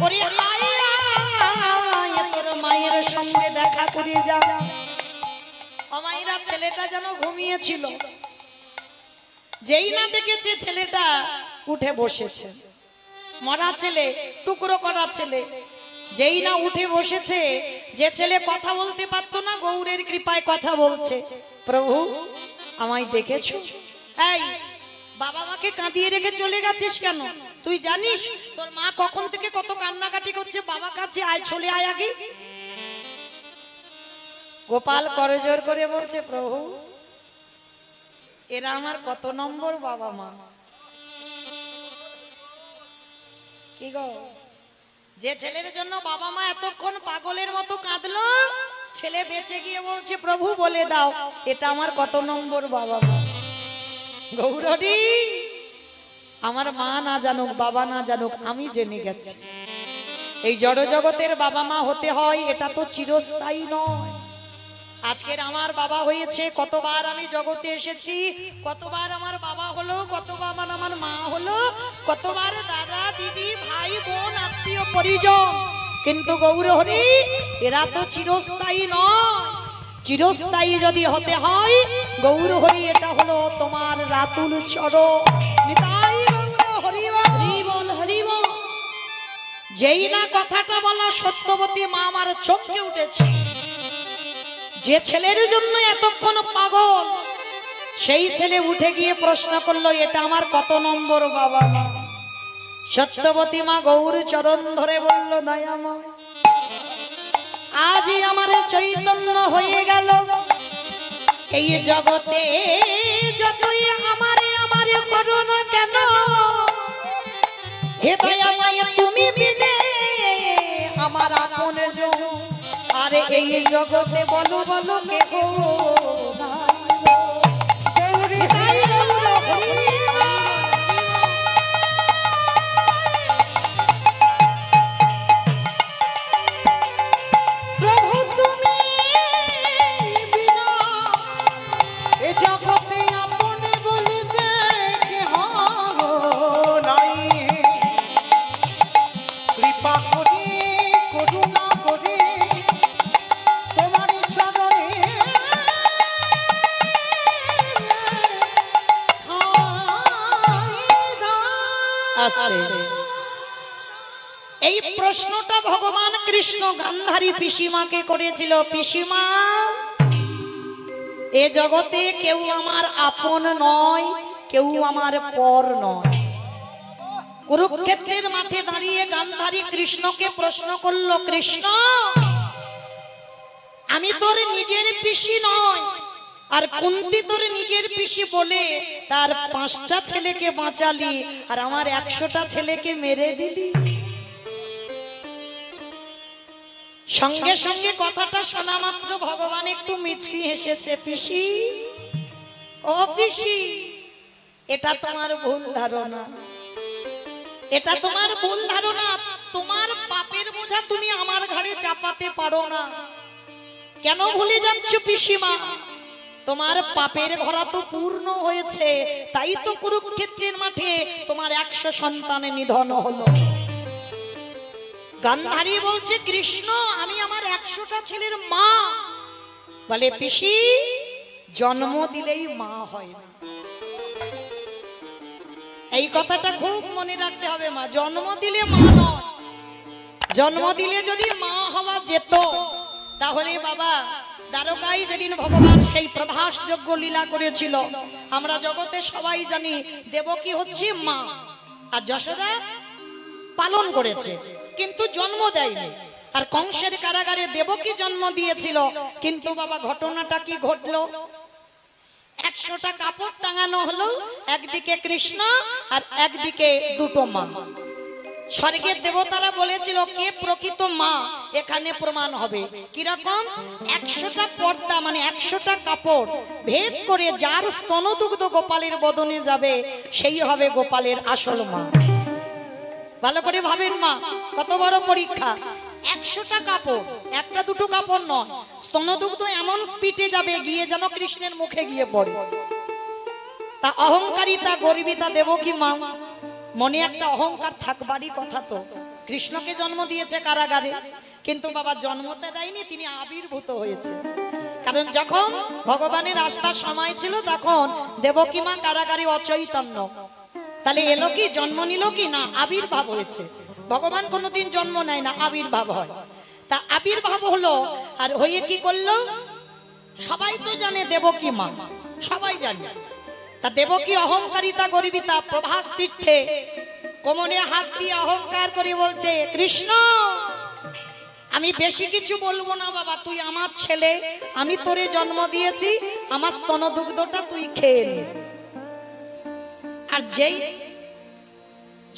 ওরে আয় আয়, তোর মায়ের সঙ্গে দেখা করে যা। অমাইরা ছেলেটা যেন ঘুমিয়েছিল, যেই না ডেকেছে ছেলেটা উঠে বসেছে। মরা ছেলে, টুকরো করা ছেলে, যেই না উঠে বসেছে, যে ছেলে কথা বলতে পারতো না গৌরের কৃপায় কথা বলছে। প্রভু আমায় ডেকেছো? এই বাবা মাকে কাঁদিয়ে রেখে চলে গেছিস কেন? তুই জানিস তোর মা কখন থেকে কত কান্নাকাটি করছে, বাবা কাছে আয়, চলে আয় আগে। গোপাল করজোর করে বলছে, প্রভু এরা আমার কত নম্বর বাবা মা? কি গো, যে ছেলের জন্য বাবা মা এতক্ষণ পাগলের মতো কাঁদলো, ছেলে বেঁচে গিয়ে বলছে, প্রভু বলে দাও এটা আমার কত নম্বর বাবা মা? গৌরী, আমার মা না জানুক, বাবা না জানুক, আমি জেনে গেছি এই জড় জগতের বাবা মা হতে হয়, এটা তো চিরস্থায়ী নয়। আজকের আমার বাবা হয়েছে, কতবার আমি জগতে এসেছি, কতবার আমার বাবা হলো, কতবার আমার মা হলো, কতবার দাদা দিদি ভাই বোন আত্মীয় পরিজন, কিন্তু গৌরহরি এরা তো চিরস্থায়ী নয়। চিরস্থায়ী যদি হতে হয় গৌরহরি, এটা হলো তোমার রাতুল চরণ। নিতাই গৌরহরি বল, হরি বল। যেই না কথাটা বলা সত্যবতী মা আমার চমকে উঠেছে। যে ছেলের জন্য এতক্ষণ পাগল, সেই ছেলে উঠে গিয়ে প্রশ্ন করলো এটা আমার কত নম্বর বাবা মা? সত্যবতী মা গৌর চরণ ধরে বলল, দয়াময় আজই আমার চৈতন্য হয়ে গেল, এই জগতে যতই আমারে আমারে করো না কেন, হে দয়াময় তুমি বিনে আমার আপন জন, আরে এই জগতে বলো বলো কে গো প্রভু তুমি বিনা এ জগতে আপনে বলিতে কেহ নাই। কৃপা করি করুণা করে তোমার চরণে আস্তে। এই প্রশ্নটা ভগবান কৃষ্ণ গান্ধারী পিসিমাকে করেছিল। পিসিমা, এ জগতে কেউ আমার আপন নয়, কেউ আমার পর নয়। কুরুক্ষেত্রের মাঠে দাঁড়িয়ে গান্ধারী কৃষ্ণকে প্রশ্ন করলো, কৃষ্ণ আমি তোর নিজের পিসি নয়, আর কুন্তি তোর নিজের পিসি বলে তার 5টা ছেলেকে বাঁচালি, আর আমার 100টা ছেলেকে মেরে দিলি। সঙ্গে সঙ্গে কথাটা শোনা মাত্র ভগবান একটু মিচকি হেসেছে। পিসি, ও পিসি, এটা তোমার ভুল ধারণা, এটা তোমার ভুল ধারণা। তোমার পাপের বোঝা তুমি আমার ঘাড়ে চাপাতে পারো না। কেন ভুলে যাচ্ছ পিসিমা? তোমার পাপের ভরা তো পূর্ণ হয়েছে, তাই তো কুরুক্ষেত্রের মাঠে তোমার 100 সন্তানের নিধন হলো। গান্ধারী বলছে, কৃষ্ণ আমি আমার 100টা ছেলের মা। বলে, পিসি জন্ম দিলেই মা হয় না, এই কথাটা খুব মনে রাখতে হবে মা, জন্ম দিলে মা নয়, জন্ম দিলে যদি মা হওয়া যেত তাহলে বাবা দ্বারকায় যেদিন ভগবান সেই প্রভাসযোগ্য লীলা করেছিল, আমরা জগতে সবাই জানি দেবকী হচ্ছে মা আর যশোদা পালন করেছে কিন্তু জন্ম দেয়নি। আর কংসের কারাগারে দেবকী জন্ম দিয়েছিল, কিন্তু বাবা ঘটনাটা কি ঘটলো? 100টা কাপড় টাঙানো হলো, একদিকে কৃষ্ণ আর একদিকে দুটো মা। স্বর্গের দেবতারা বলেছিল কে প্রকৃত মা এখানে প্রমাণ হবে। কিরকম? 100টা পর্দা মানে 100টা কাপড় ভেদ করে যার স্তনদুগ্ধ গোপালের বদনে যাবে সেই হবে গোপালের আসল মা। ভালো করে ভাবেন মা, কত বড় পরীক্ষা। 100টা কাপড়, একটা দুটো কাপড় নয়, স্তনদুগ্ধ এমন স্পিডে যাবে গিয়ে যেন কৃষ্ণের মুখে গিয়ে পড়ে। তা অহংকারিতা গর্বিতা দেবকী মা মনে একটা অহংকার থাকবারই কথা। তো কৃষ্ণকে জন্ম দিয়েছে কারাগারে, কিন্তু বাবা জন্মতে দেয়নি, তিনি আবির্ভূত হয়েছে। কারণ যখন ভগবানের আসবার সময় ছিল তখন দেবকী মা কারাগারে অচৈতন্য, তাহলে এলো কি জন্ম নিল কি না? আবির্ভাব হয়েছে। ভগবান কোনোদিন জন্ম নেয় না, আবির্ভাব হয়। তা আবির্ভাব হলো, আর হয়ে কি করলো? সবাই তো জানে দেবকী মা, সবাই জানে। তা দেবকী অহংকারিতা গর্বিতা প্রভাস তীর্থে কোমরে হাত দিয়ে অহংকার করে বলছে, কৃষ্ণ আমি বেশি কিছু বলবো না বাবা, তুই আমার ছেলে, আমি তোরে জন্ম দিয়েছি, আমার স্তনদুগ্ধটা তুই খেয়ে নে। আর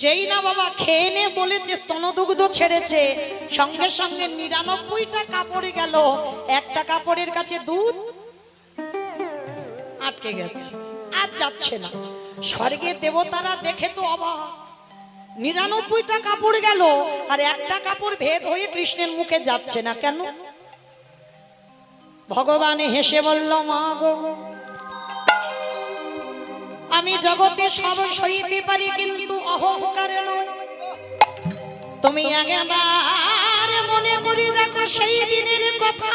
যেই না বাবা খেয়ে নে বলেছে, স্তনদুগ্ধ ছেড়েছে, সঙ্গে সঙ্গে 99টা কাপড়ে গেল, একটা কাপড়ের কাছে দুধ আটকে গেছে, আর যাচ্ছে না। স্বর্গের দেবতারা দেখে তো অবাক, 99টা কাপড় গেল আর একটা কাপড় ভেদ হয়ে কৃষ্ণের মুখে যাচ্ছে না কেন? ভগবান হেসে বলল, মা গো আমি জগতে সব সইতে পারি কিন্তু অহংকার নয়। তুমি একবার মনে করে দেখো সেই দিনের কথা,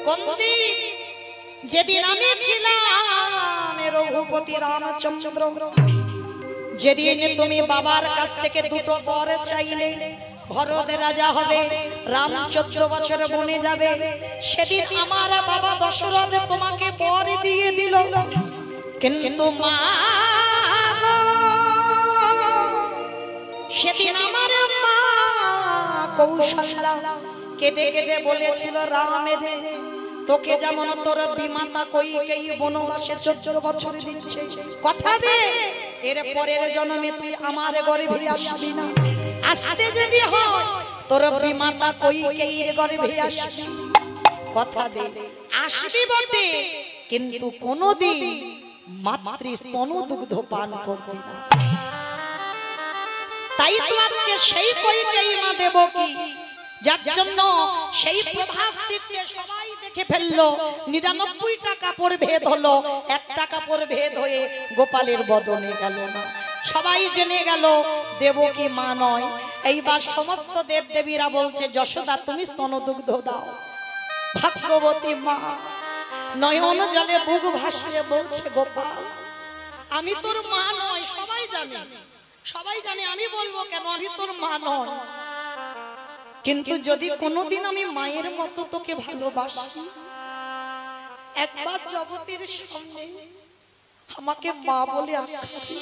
কোন দিন? যেদিন আমি ছিলাম রঘুপতি রামচন্দ্র, যেদিন তুমি বাবার কাছ থেকে দুটো বর চাইলে, ভরত রাজা হবে, রাম 14 বছর বনে যাবে, সেদিন আমার বাবা দশরথ তোমাকে বর দিয়ে দিল। কিন্তু মা সেদিন আমার মা কৌশল্যা কেঁদে কেঁদে বলেছিল, রামের তোকে যেমন তোর বিমাতা কইকেয়ী বনবাসে 14 বছর দিচ্ছে, কথা দে এর পরের জন্মে তুই আমার গর্ভে আসবি না। আসতে যদি হয় তোর বিমাতা কইকেয়ীর গর্ভে আসবি, কথা দে আসবি বটে, কিন্তু কোনদিন মাতৃ স্তনদুগ্ধ পান করবি না। তাই তো আজকে সেই কইকেয়ী মা দেবকী, যার জন্য সেই প্রভাস তীর্থে সবাই দেখে ফেললো, 99টা কাপড় ভেদ হলো, একটা কাপড় ভেদ হয়ে গোপালের বদনে গেল না। সবাই জেনে গেল দেবকী মা নয়। এইবার সমস্ত দেবদেবীরা বলছে, যশোদা তুমি স্তনদুগ্ধ দাও। ভাগ্যবতী মা নয়ন জলে বুক ভাসিয়ে বলছে, গোপাল আমি তোর মা নয়, সবাই জানে, সবাই জানে, আমি বলবো কেন, আমি তোর মা নয়, কিন্তু যদি কোনোদিন আমি মায়ের মতো তোকে ভালোবাসি, একবার জগতের সামনে আমাকে মা বলে আখ্যা দিবি।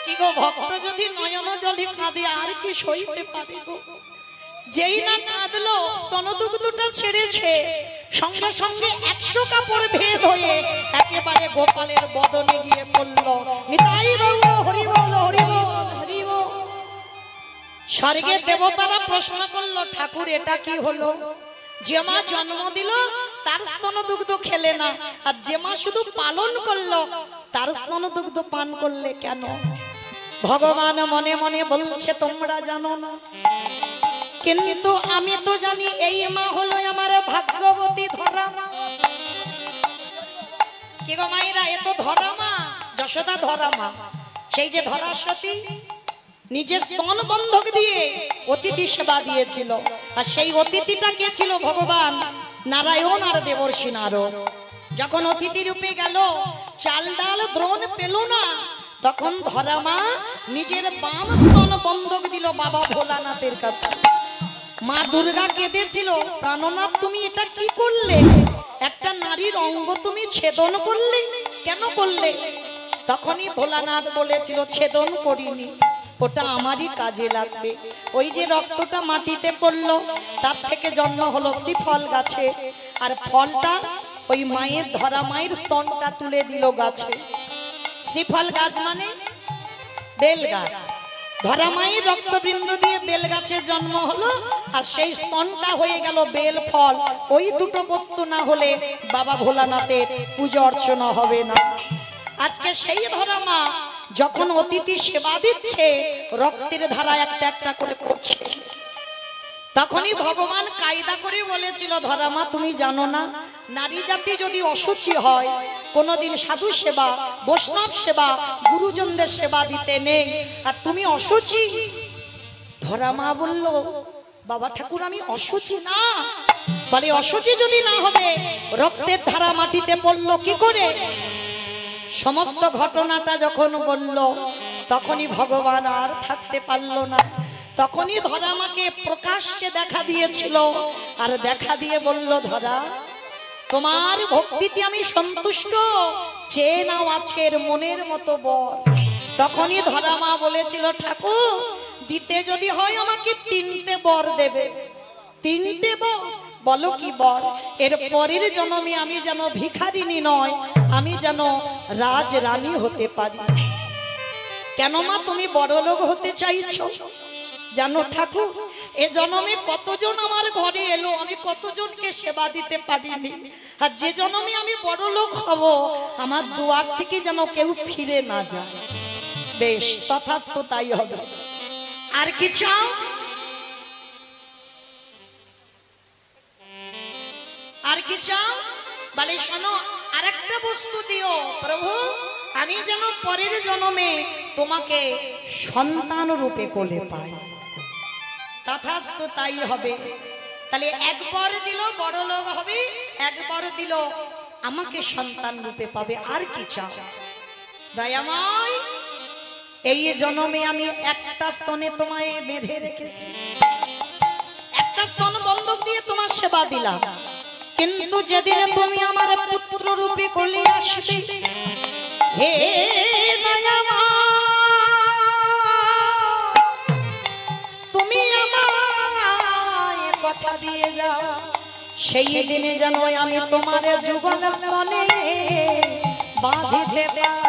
কি গো ভক্ত যদি নয়ন জলে কাঁদে আর কি সইতে পারে গো? যেই না কাঁদলো, স্তনদুগ্ধটা ছেড়েছে, সঙ্গে সঙ্গে 100 কাপড় ভেদ হয়ে একেবারে গোপালের বদনে গিয়ে পড়ল। নিতাই গৌর হরি বল, হরি বল, হরি বল। স্বর্গের দেবতারা প্রশ্ন করলো, ঠাকুর এটা কি হলো? যে মা জন্ম দিল তার স্তনদুগ্ধ খেলে না, আর যে মা শুধু পালন করলো তার স্তনদুগ্ধ পান করলে কেন? ভগবান মনে মনে বলছে, তোমরা জানো না, কিন্তু আমি তো জানি এই মা হলো আমার ভাগ্যবতী ধরা মা। কি গো মায়েরা, এ তো ধরা মা, যশোদা ধরা মা। সেই যে ধরা সতী নিজের স্তন বন্ধক দিয়ে অতিথি সেবা দিয়েছিল, আর সেই অতিথিটা কে ছিল? ভগবান নারায়ণ আর দেবর্ষি নারদ। যখন অতিথি রূপে গেল, চাল ডাল দ্রোণ পেল না, তখন ধরামা নিজের বাম স্তন বন্ধক দিল বাবা ভোলানাথের কাছে। মা দুর্গা কেঁদেছিল, প্রাণনাথ তুমি এটা কি করলে? একটা নারীর অঙ্গ তুমি ছেদন করলে, কেন করলে? তখনই ভোলানাথ বলেছিল, ছেদন করিনি, ওটা আমারই কাজে লাগবে। ওই যে রক্তটা মাটিতে পড়লো, তার থেকে জন্ম হলো শ্রীফল গাছে, আর ফলটা ওই মায়ের ধরা মায়ের স্তনটা তুলে দিল গাছে। শ্রীফল গাছ মানে বেল গাছ, ধরা মায়ের রক্তবৃন্দ দিয়ে বেল গাছের জন্ম হলো, আর সেই স্তনটা হয়ে গেল বেল ফল। ওই দুটো বস্তু না হলে বাবা ভোলানাথের পূজা অর্চনা হবে না। আজকে সেই ধরা মা যখন অতিথি সেবা দিচ্ছে, রক্তের ধারা একটা একটা করে পড়ছে, তখনই ভগবান কায়দা করে বলেছিল, ধরামা তুমি জানো না, নারী জাতি যদি অসুচি হয় কোনোদিন সাধু সেবা, বৈষ্ণব সেবা, গুরুজনদের সেবা দিতে নেই, আর তুমি অসুচি। ধরামা বলল, বাবা ঠাকুর আমি অসুচি না। বলে অসুচি যদি না হবে, রক্তের ধারা মাটিতে পড়লো কি করে? সমস্ত ঘটনাটা যখন বলল, তখনই ভগবান আর থাকতে পারল না। তখনই ধরামাকে প্রকাশ্যে দেখা দিয়েছিল, আর দেখা দিয়ে বলল, ধরা তোমার ভক্তিতে আমি সন্তুষ্ট, চেয়ে নাও আজকের মনের মতো বর। তখনই ধরামা বলেছিল, ঠাকুর দিতে যদি হয় আমাকে 3টে বর দেবে। 3টে বর? বলো কি বর? এর পরের জন্মে আমি যেন ভিখারিনী নয়, আমি যেন রাজরানী হতে পারি। কেন মা তুমি বড় লোক হতে চাইছো? জানো ঠাকুর, এ জন্মে কতজন আমার ঘরে এলো, আমি কতজনকে সেবা দিতে পারিনি, আর যে জন্মে আমি বড় লোক হব, আমার দুয়ার থেকে যেন কেউ ফিরে না যায়। বেশ, তথাস্তু তাই হবে। আর কি চাও? আর কি চাও? বলে শোনো, আরেকটা বস্তু দিও প্রভু, আমি যেন পরের জন্মে তোমাকে সন্তান রূপে কোলে পাই। তথাস্তু তাই হবে। তাহলে একবার দিল বড় লোক হবে, একবার দিল আমাকে সন্তান রূপে পাবে। আর কি চাও? দয়াময়, এই জন্মে আমি একটা স্তনে তোমায় বেঁধে রেখেছি, একটা স্তন বন্ধক দিয়ে তোমার সেবা দিলাম, কিন্তু যেদিন তুমি আমার পুত্র রূপে কোলে আসবে, হে তুমি আমায় কথা দিয়ে যাও, সেই দিনে যেন আমি তোমার যুগল স্তনে বাঁধিতে পারি।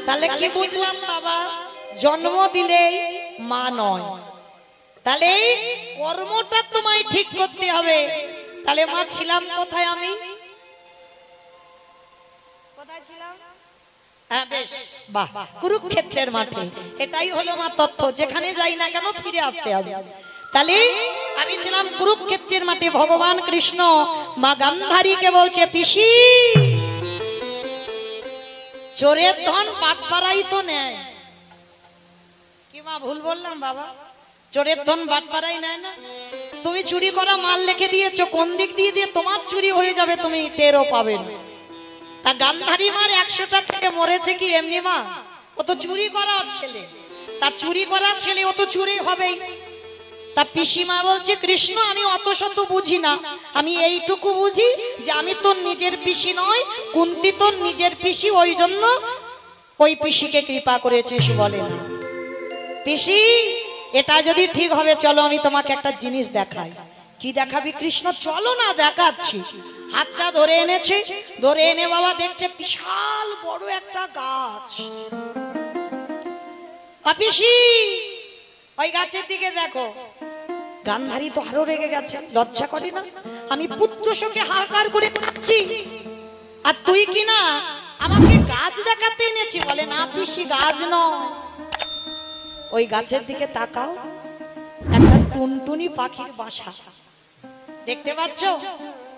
তাহলে কি বুঝলাম বাবা? জন্ম দিলেই মা নয়, তাহলে কর্মটা তোমায় ঠিক করতে হবে। তাহলে মা ছিলাম কোথায়? আমি কোথায় ছিলাম? হ্যাঁ বেশ, বাহ, কুরুক্ষেত্রের মাঠে। এটাই হলো মা তথ্য, যেখানে যাই না কেন ফিরে আসতে হবে। তাহলে আমি ছিলাম কুরুক্ষেত্রের মাঠে। ভগবান কৃষ্ণ মা গান্ধারীকে বলছে, পিসি চোরের ধন বাটপাড়াই তো নেয়। কি মা ভুল বললাম বাবা? চোরের ধন বাটপাড়াই নেয় না? তুমি চুরি করা মাল রেখে দিয়েছো, কোন দিক দিয়ে দিয়ে তোমার চুরি হয়ে যাবে তুমি টেরও পাবে না। তা গান্ধারী মার 100টা থেকে মরেছে কি এমনি মা? ও তো চুরি করা ছেলে, তা চুরি করা ছেলে ও তো চুরি হবেই। তা পিসিমা বলছে, কৃষ্ণ আমি অত শত বুঝি না, আমি এইটুকু বুঝি যে আমি তোর নিজের পিসি নয়, কুন্তি তোর নিজের পিসি, ওই জন্য ওই পিসিকে কৃপা করেছিস। বলে না পিসি, এটা যদি ঠিক হবে চলো আমি তোমাকে একটা জিনিস দেখাই। কি দেখাবি কৃষ্ণ? চলো না দেখাচ্ছি। হাতটা ধরে এনেছে, ধরে এনে বাবা দেখছে বিশাল বড় একটা গাছ। পিসি ওই গাছের দিকে দেখো। গান্ধারী তো আরো রেগে গেছে, লজ্জা করে না? আমি পুত্র শোকে হাহাকার করে কাঁদছি, আর তুই কি না আমাকে গাছ দেখাতে এনেছি? বলে না পিসি, গাছ নয়। ওই গাছের দিকে তাকাও, একটা টুনটুনি পাখির বাসা দেখতে পাচ্ছ?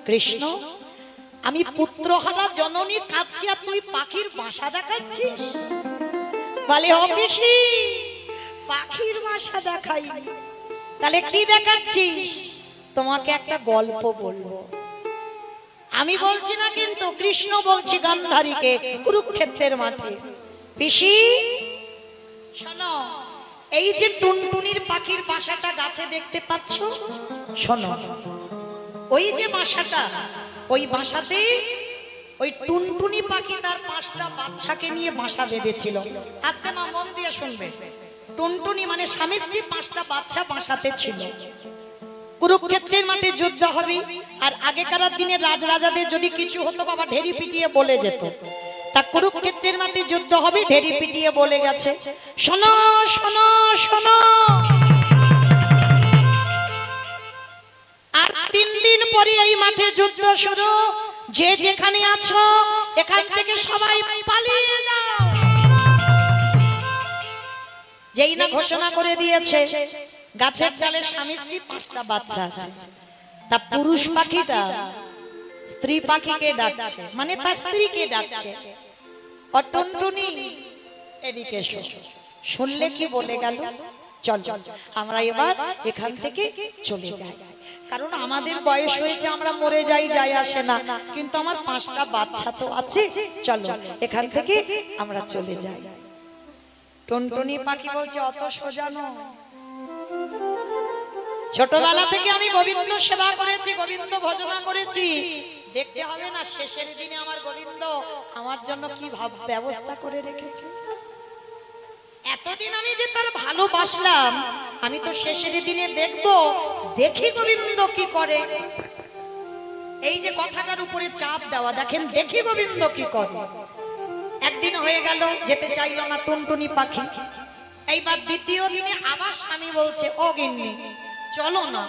কৃষ্ণ, আমি পুত্রহারা জননী কাঁদছি, আর তুই পাখির বাসা দেখাচ্ছিস? বলে ও পিসি, পাখির বাসা দেখাই। তাহলে কি দেখাচ্ছিস? তোমাকে একটা গল্প বলবো। আমি বলছি না কিন্তু, কৃষ্ণ বলছি গান্ধারীকে কুরুক্ষেত্রের মাঠে। পিসি শোনো, এই যে টুনটুনির পাখির বাসাটা গাছে দেখতে পাচ্ছ, শোনো, ওই যে বাসাটা, ওই বাসাতে ওই টুনটুনি পাখি তার 5টা বাচ্চাকে নিয়ে বাসা বেঁধেছিল। আস্তে মা, মন দিয়ে শুনবে। টুনটুনি মানে স্বামী স্ত্রী 5টা বাচ্চা বাসাতে ছিল। কুরুক্ষেত্রের মাঠে যুদ্ধ হবে, আর আগেকার দিনে রাজরাজাদের যদি কিছু হতো বাবা, ঢেরি পিটিয়ে বলে যেত। তা কুরুক্ষেত্রের মাঠে যুদ্ধ হবে, ঢেরি পিটিয়ে বলে গেছে, শোনো শোনো শোনো, আর 3 দিন পরে এই মাঠে যুদ্ধ শুরু। যে যেখানে আছো এখান থেকে সবাই পালিয়ে যাও। যেই না ঘোষণা করে দিয়েছে, গাছের ডালে স্বামী স্ত্রী 5টা বাচ্চা আছে। তা পুরুষ পাখিটা স্ত্রী পাখিকে ডাকছে, মানে তার স্ত্রীকে ডাকছে, ও টুনটুনি এদিকে এসো। শুনলে কি বলে গেল, চল চল আমরা এবার এখান থেকে চলে যাই, কারণ আমাদের বয়স হয়েছে, আমরা মরে যাই, যাই আসে না, কিন্তু আমার 5টা বাচ্চা তো আছে, চলো এখান থেকে আমরা চলে যাই। টুনটুনি পাখি বলছে, অত সোজা নয়। ছোটবেলা থেকে আমি গোবিন্দ সেবা করেছি, গোবিন্দ ভজনা করেছি, দেখতে হবে না শেষের দিনে আমার গোবিন্দ আমার জন্য কি ব্যবস্থা করে রেখেছে। এতদিন আমি যে তার ভালোবাসলাম, আমি তো শেষের দিনে দেখবো, দেখি গোবিন্দ কি করে। এই যে কথাটার উপরে চাপ দেওয়া, দেখেন দেখি গোবিন্দ কি করে। একদিন হয়ে গেল, যেতে চাইল না টুনটুনি পাখি। এইবার দ্বিতীয় দিনে আবার স্বামী বলছে, ও গিন্নি চলো না,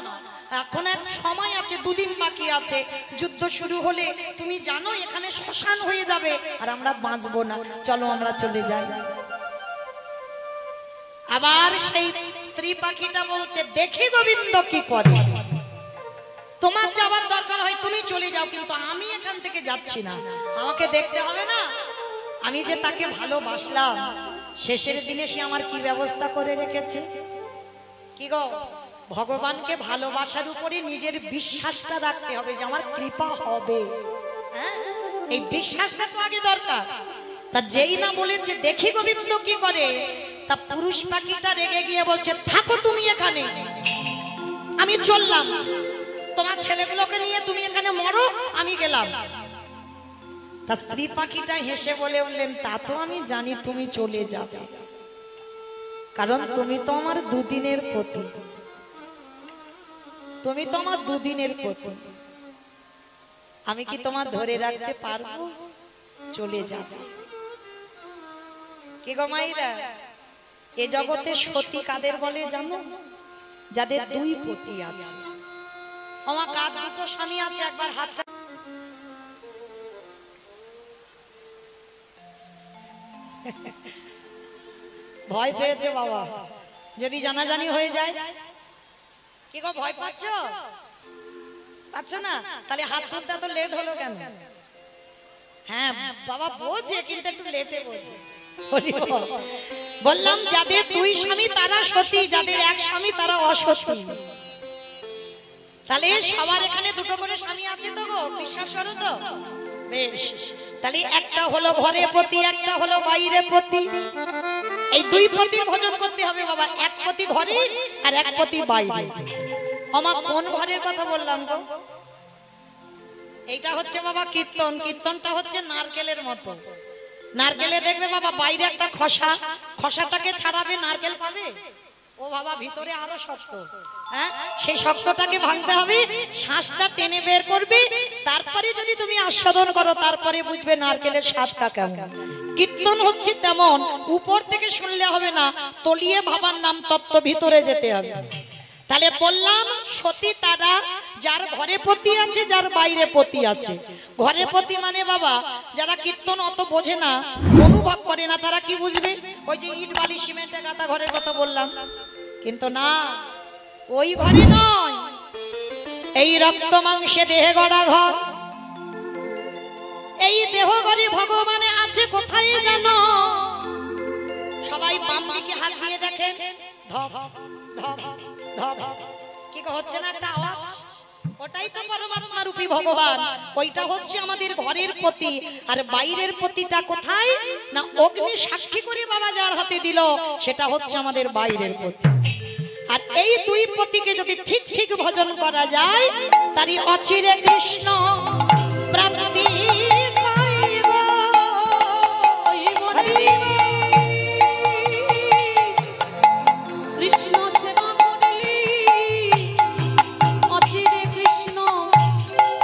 এখন এক সময় আছে, 2 দিন বাকি আছে, যুদ্ধ শুরু হলে তুমি জানো এখানে শ্মশান হয়ে যাবে, আর আমরা বাঁচবো না, চলো আমরা চলে যাই। আবার সেই স্ত্রী পাখিটা বলছে, দেখি গোবিন্দ কি করে। তোমার যাওয়ার দরকার হয় তুমি চলে যাও, কিন্তু আমি এখান থেকে যাচ্ছি না, আমাকে দেখতে হবে না, আমি যে তাকে ভালোবাসলাম, শেষের দিনে সে আমার কি ব্যবস্থা করে রেখেছে। কি গো, ভগবানকে ভালোবাসার উপরে নিজের বিশ্বাসটা রাখতে হবে যে আমার কৃপা হবে, হ্যাঁ, এই বিশ্বাসটা তো আগে দরকার। তা যেই না বলেছে দেখি গোবিন্দ কি করে, তা পুরুষ পাখিটা রেগে গিয়ে বলছে, থাকো তুমি এখানে, আমি চললাম, তোমার ছেলেগুলোকে নিয়ে তুমি এখানে মরো, আমি গেলাম। তা স্ত্রী পাখিটা হেসে বলে উঠলেন, তা তো আমি জানি তুমি চলে যাবে, কারণ তুমি তো আমার 2 দিনের পতি, তুমি তো আমার 2 দিনের পতি, আমি কি তোমার ধরে রাখতে পারবো? চলে যাবে। কি গো মাইরা, এ জগতে সতী কাদের বলে জানো? যাদের 2 পতি আছে। আমার কার 2টো স্বামী আছে, একবার হাত ভয় পেয়েছে বাবা, যদি জানাজানি হয়ে যায়। কি গো, ভয় পাচ্ছ? পাচ্ছ না? তাহলে হাত তুলতে তো লেট হলো কেন? হ্যাঁ বাবা বোঝে, কিন্তু একটু লেটে বোঝে। বললাম যাদের 2 স্বামী তারা সতী, যাদের 1 স্বামী তারা অসতী। তাহলে সবার এখানে 2টো করে স্বামী আছে তো গো, বিশ্বাস করো তো? বেশ, তাহলে একটা হলো ঘরে পতি, একটা হলো বাইরে পতি। এই 2 পতির ভোজন করতে হবে বাবা, 1 পতি ঘরে আর 1 পতি বাইরে। আমার কোন ঘরের কথা বললাম গো? এইটা হচ্ছে বাবা কীর্তন, কীর্তনটা হচ্ছে নারকেলের মতো। নারকেলে দেখবে বাবা বাইরে একটা খোসা, খোসাটাকে ছাড়াবে, নারকেল পাবে, ও বাবা ভিতরে আরো শক্ত, হ্যাঁ, সেই শক্তটাকে ভাঙতে হবে, শ্বাসটা টেনে বের করবে, তারপরে যদি তুমি আস্বাদন করো, তারপরে বুঝবে নারকেলের স্বাদটা কেমন। কীর্তন হচ্ছে তেমন, উপর থেকে শুনলে হবে না, তলিয়ে ভাবার নাম তত্ত্ব, ভিতরে যেতে হবে। তাহলে বললাম সতী তারা যার ঘরে পতি আছে, যার বাইরে পতি আছে। ঘরে পতি মানে বাবা যারা কীর্তন অত বোঝে না, অনুভব করে না, তারা কি বুঝবে? ওই যে ইট বালি সিমেন্টের গাঁথা ঘরের কথা বললাম, কিন্তু না, ওই ঘরে নয়, এই রক্ত মাংসে দেহে গড়া ঘর। এই দেহ ঘরে ভগবানে আছে কোথায় জানো? সবাই বাম দিকে হাত দিয়ে দেখেন, ধপ ধপ ধপ, কি হচ্ছে না একটা আওয়াজ? ওটাই তো পরমাত্মা রূপী ভগবান, ওইটা হচ্ছে আমাদের ঘরের পতি। আর বাইরের পতিটা কোথায়? না অগ্নি সাক্ষী করে বাবা যার হাতে দিল, সেটা হচ্ছে আমাদের বাইরের পতি। আর এই দুই পতিকে যদি ঠিক ঠিক ভজন করা যায়, তারই অচিরে কৃষ্ণ প্রাপ্তি পাইব। কৃষ্ণ সেবা করলি অচিরে কৃষ্ণ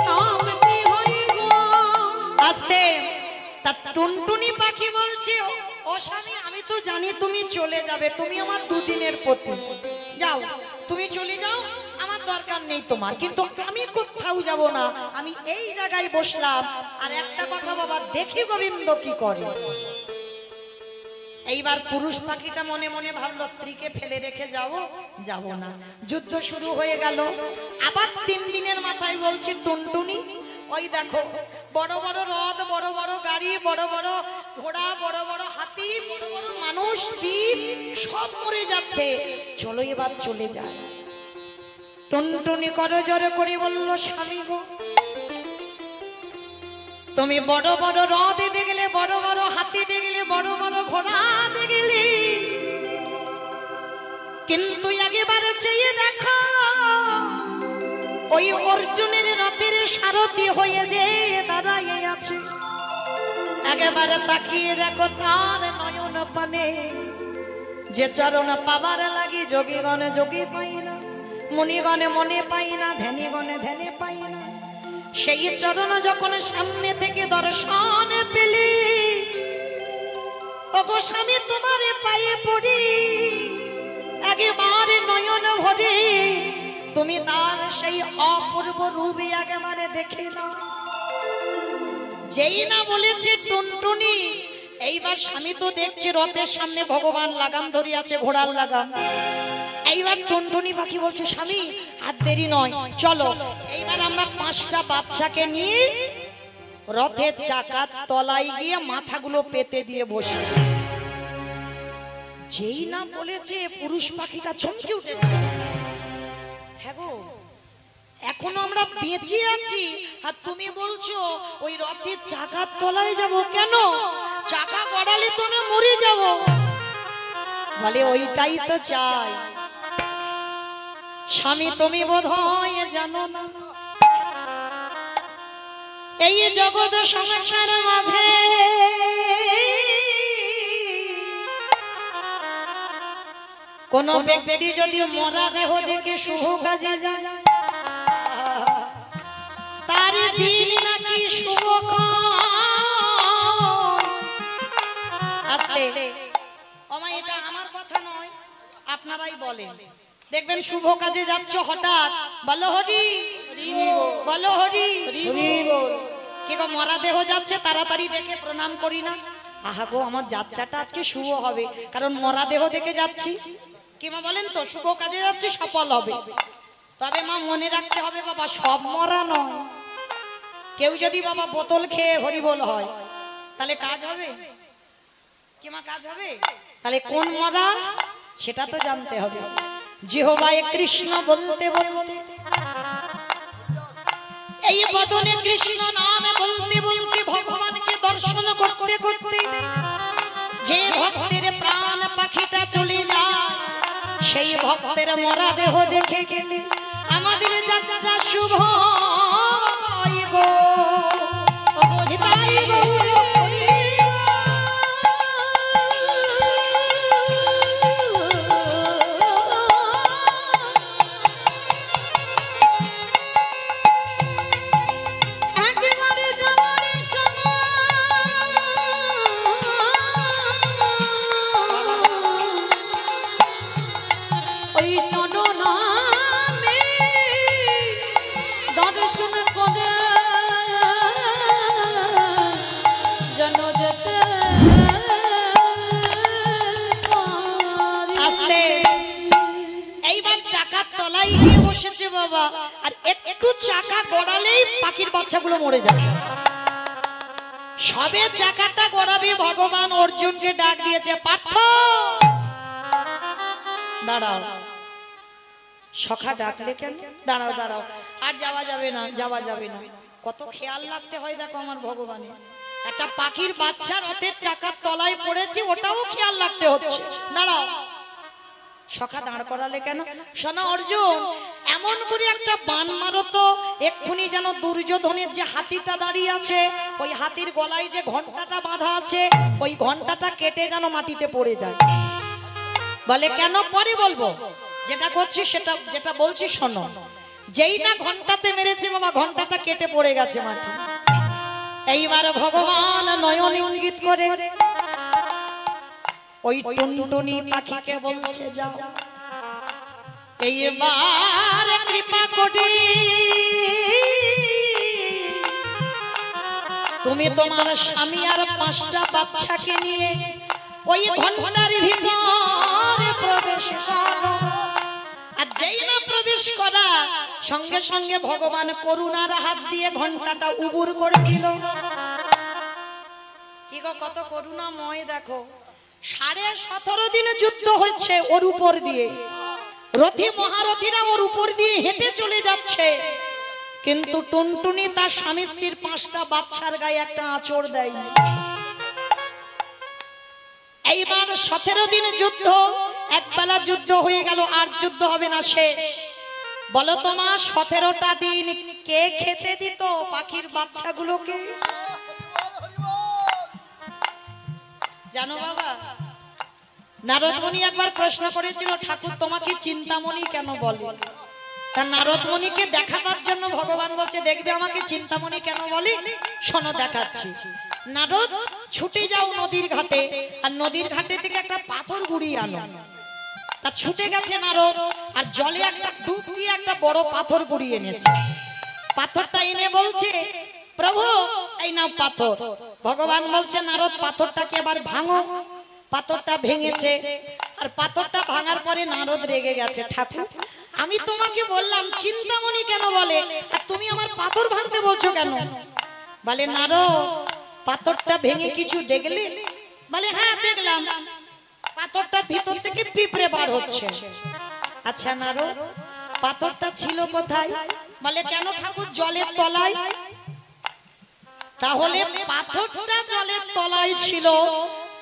প্রাপ্তি হইব। আস্তে তা টুনটুনি পাখি বলছে, ও স্বামী আমি তো জানি তুমি চলে যাবে, তুমি আমার দুদিনের পতি, যাও তুমি চলে যাও, আমার দরকার নেই তোমার, কিন্তু আমি কোথাও যাব না, আমি এই জায়গায় বসলাম। আর একটা কথা বাবা, দেখি গোবিন্দ কি করে। এইবার পুরুষ পাখিটা মনে মনে ভাবলো স্ত্রীকে ফেলে রেখে যাব না। যুদ্ধ শুরু হয়ে গেল। আবার 3 দিনের মাথায় বলছে টুনটুনি, ওই দেখো বড় বড় রথ, বড় বড় গাড়ি, বড় বড় ঘোড়া, বড় বড় হাতি, বড় বড় মানুষ, দ্বীপ সব মরে যাচ্ছে, চলো এবার চলে যায়। টুনটুনি করজোরে করে বলল, স্বামী গো, তুমি বড় বড় রথ দেখলে, বড় বড় হাতি দেখলে, বড় বড় ঘোড়া দেখলে, কিন্তু একেবারে চেয়ে দেখো ওই অর্জুনের রথের সারথি হয়ে যে দাঁড়াইয়ে আছে, একেবারে তাকিয়ে দেখো তার নয়ন পানে যে চরণ পাবার লাগি যোগীগণে যোগী পাই না, মুনিগণে মনে পাই না, ধ্যানীগণে ধ্যানে পাই না, সেই চরণ যখন সামনে থেকে দর্শন পেলে, ওগো স্বামী তোমারে পায়ে পড়ি, একেবারে নয়ন ভরে তুমি তার সেই অপূর্ব রূপ একেবারে দেখে নাও। যেই না বলেছে টুনটুনি, এইবার স্বামী তো দেখছে রথের সামনে ভগবান লাগাম ধরে আছে, ঘোড়ার লাগাম। এইবার টুনটুনি পাখি বলছে, স্বামী আর দেরি নয়, চলো এইবার আমরা 5টা বাচ্চাকে নিয়ে রথের চাকার তলায় গিয়ে মাথাগুলো পেতে দিয়ে বসে। যেই না বলেছে পুরুষ পাখিটা চমকে উঠেছে, হ্যাঁ গো এখনো আমরা বেঁচে আছি, আর তুমি বলছো ওই রথের চাকার তলায় যাব কেন? চাকা গড়ালে তো না মরে যাব। বলে ওইটাই তো চাই। স্বামী তুমি বোধহয় জানো না, এই জগৎ সংসার মাঝে কোন ব্যক্তি যদি মরা দেহ দেখে শুভ কাজে যায়, তার দিন নাকি শুভ। আস্তে ওমা, এটা আমার কথা নয়, আপনারাই বলেন। দেখবেন শুভ কাজে যাচ্ছ, হঠাৎ বলো হরি, বলো হরি, কি গো মরা দেহ যাচ্ছে, তাড়াতাড়ি দেখে প্রণাম করি না? আহা গো আমার যাত্রাটা আজকে শুভ হবে, কারণ মরা দেহ দেখে যাচ্ছি। কি মা বলেন তো, শুভ কাজে যাচ্ছি, সফল হবে। তবে মা মনে রাখতে হবে বাবা, সব মরা নয়। কেউ যদি বাবা বোতল খেয়ে হরিবোল হয়, তাহলে কাজ হবে কি মা? কাজ হবে? তাহলে কোন মরা সেটা তো জানতে হবে। জিহ্বায় কৃষ্ণ বলতে বলতে, এই বদনে কৃষ্ণ নাম বলতে বলতে, ভগবানকে দর্শন করতে করতে যে ভক্তের প্রাণ পাখিটা চলে যায়, সেই ভক্তের মরা দেহ দেখে গেলে আমাদের যাত্রা শুভ হইব। ওই চন্দ্র না একটু চাকা গড়ালেই পাখির বাচ্চাগুলো মরে যাবে। সবে চাকাটা গড়াবে ভগবান অর্জুনকে ডাক দিয়েছে, পার্থ দাঁড়াও। সখা ডাকলে কেন? দাঁড়াও দাঁড়াও, আর যাওয়া যাবে না, যাওয়া যাবে না। কত খেয়াল রাখতে হয় দেখো আমার ভগবানের। একটা পাখির বাচ্চা রথের চাকার তলায় পড়েছে, ওটাও খেয়াল রাখতে হচ্ছে। দাঁড়াও। সখা দাঁড় করালে কেন? শোনো অর্জুন, এমন করে একটা বান মারো তো এক্ষুনি যেন দুর্যোধনের যে হাতিটা দাঁড়িয়ে আছে, ওই হাতির গলায় যে ঘন্টাটা বাঁধা আছে, ওই ঘন্টাটা কেটে যেন মাটিতে পড়ে যায়। বলে কেন? পরে বলবো, যেটা করছি সেটা, যেটা বলছি শোনো। যেই না ঘন্টাতে মেরেছে বাবা, ঘন্টাটা কেটে পড়ে গেছে মাটি। এইবার ভগবান নয়ন ইঙ্গিত করে ওই টুনটুনি পাখিকে বলছে, যাও এইবার কৃপা করে তুমি তোমার স্বামী আর 5টা বাচ্চাকে নিয়ে ওই ঘন্টার ভিতরে প্রবেশ করো। আর যেই না প্রবেশ করা সঙ্গে সঙ্গে ভগবান করুণার হাত দিয়ে ঘন্টাটা উবুর করে দিল। কি গো, কত করুণাময় দেখো। 17.5 দিন যুদ্ধ হয়েছে ওর উপর দিয়ে, রথী মহারথীরা ওর উপর দিয়ে হেঁটে চলে যাচ্ছে, কিন্তু টুনটুনি তার স্বামী স্ত্রীর 5টা বাচ্চার গায়ে একটা আঁচড় দেয়। এইবার 17 দিন যুদ্ধ, একবেলা যুদ্ধ হয়ে গেল, আর যুদ্ধ হবে না, শেষ। বলো তোমার 17টা দিন কে খেতে দিত পাখির বাচ্চাগুলোকে? জানো বাবা, নারদ মুনি একবার প্রশ্ন করেছিল, ঠাকুর তোমাকে চিন্তামণি কেন বলে? তা নারদ মুনিকে দেখাবার জন্য ভগবান বলছে, দেখবে আমাকে চিন্তামণি কেন বলে? শোনো দেখাচ্ছি। নারদ, ছুটে যাও নদীর ঘাটে, আর নদীর ঘাটে থেকে একটা পাথর গুড়িয়ে আনো। তা ছুটে গেছে নারদ, আর জলে একটা ডুব দিয়ে একটা বড় পাথর গুড়িয়ে এনেছে। পাথরটা এনে বলছে, প্রভু এই নাও পাথর। ভগবান বলছে, নারদ পাথরটাকে এবার ভাঙো। পাথরটা ভেঙেছে, আর পাথরটা ভাঙার পরে নারদ রেগে গেছে, ঠাকুর আমি তোমাকে বললাম চিন্তামণি কেন বলে, আর তুমি আমার পাথর ভাঙতে বলছো কেন? বলে নারদ, পাথরটা ভেঙে কিছু দেখলে? বলে হ্যাঁ দেখলাম, পাথরটার ভিতর থেকে পিঁপড়ে বার হচ্ছে। আচ্ছা নারদ, পাথরটা ছিল কোথায়? বলে কেন ঠাকুর, জলের তলায়। তাহলে পাথরটা জলের তলায় ছিল,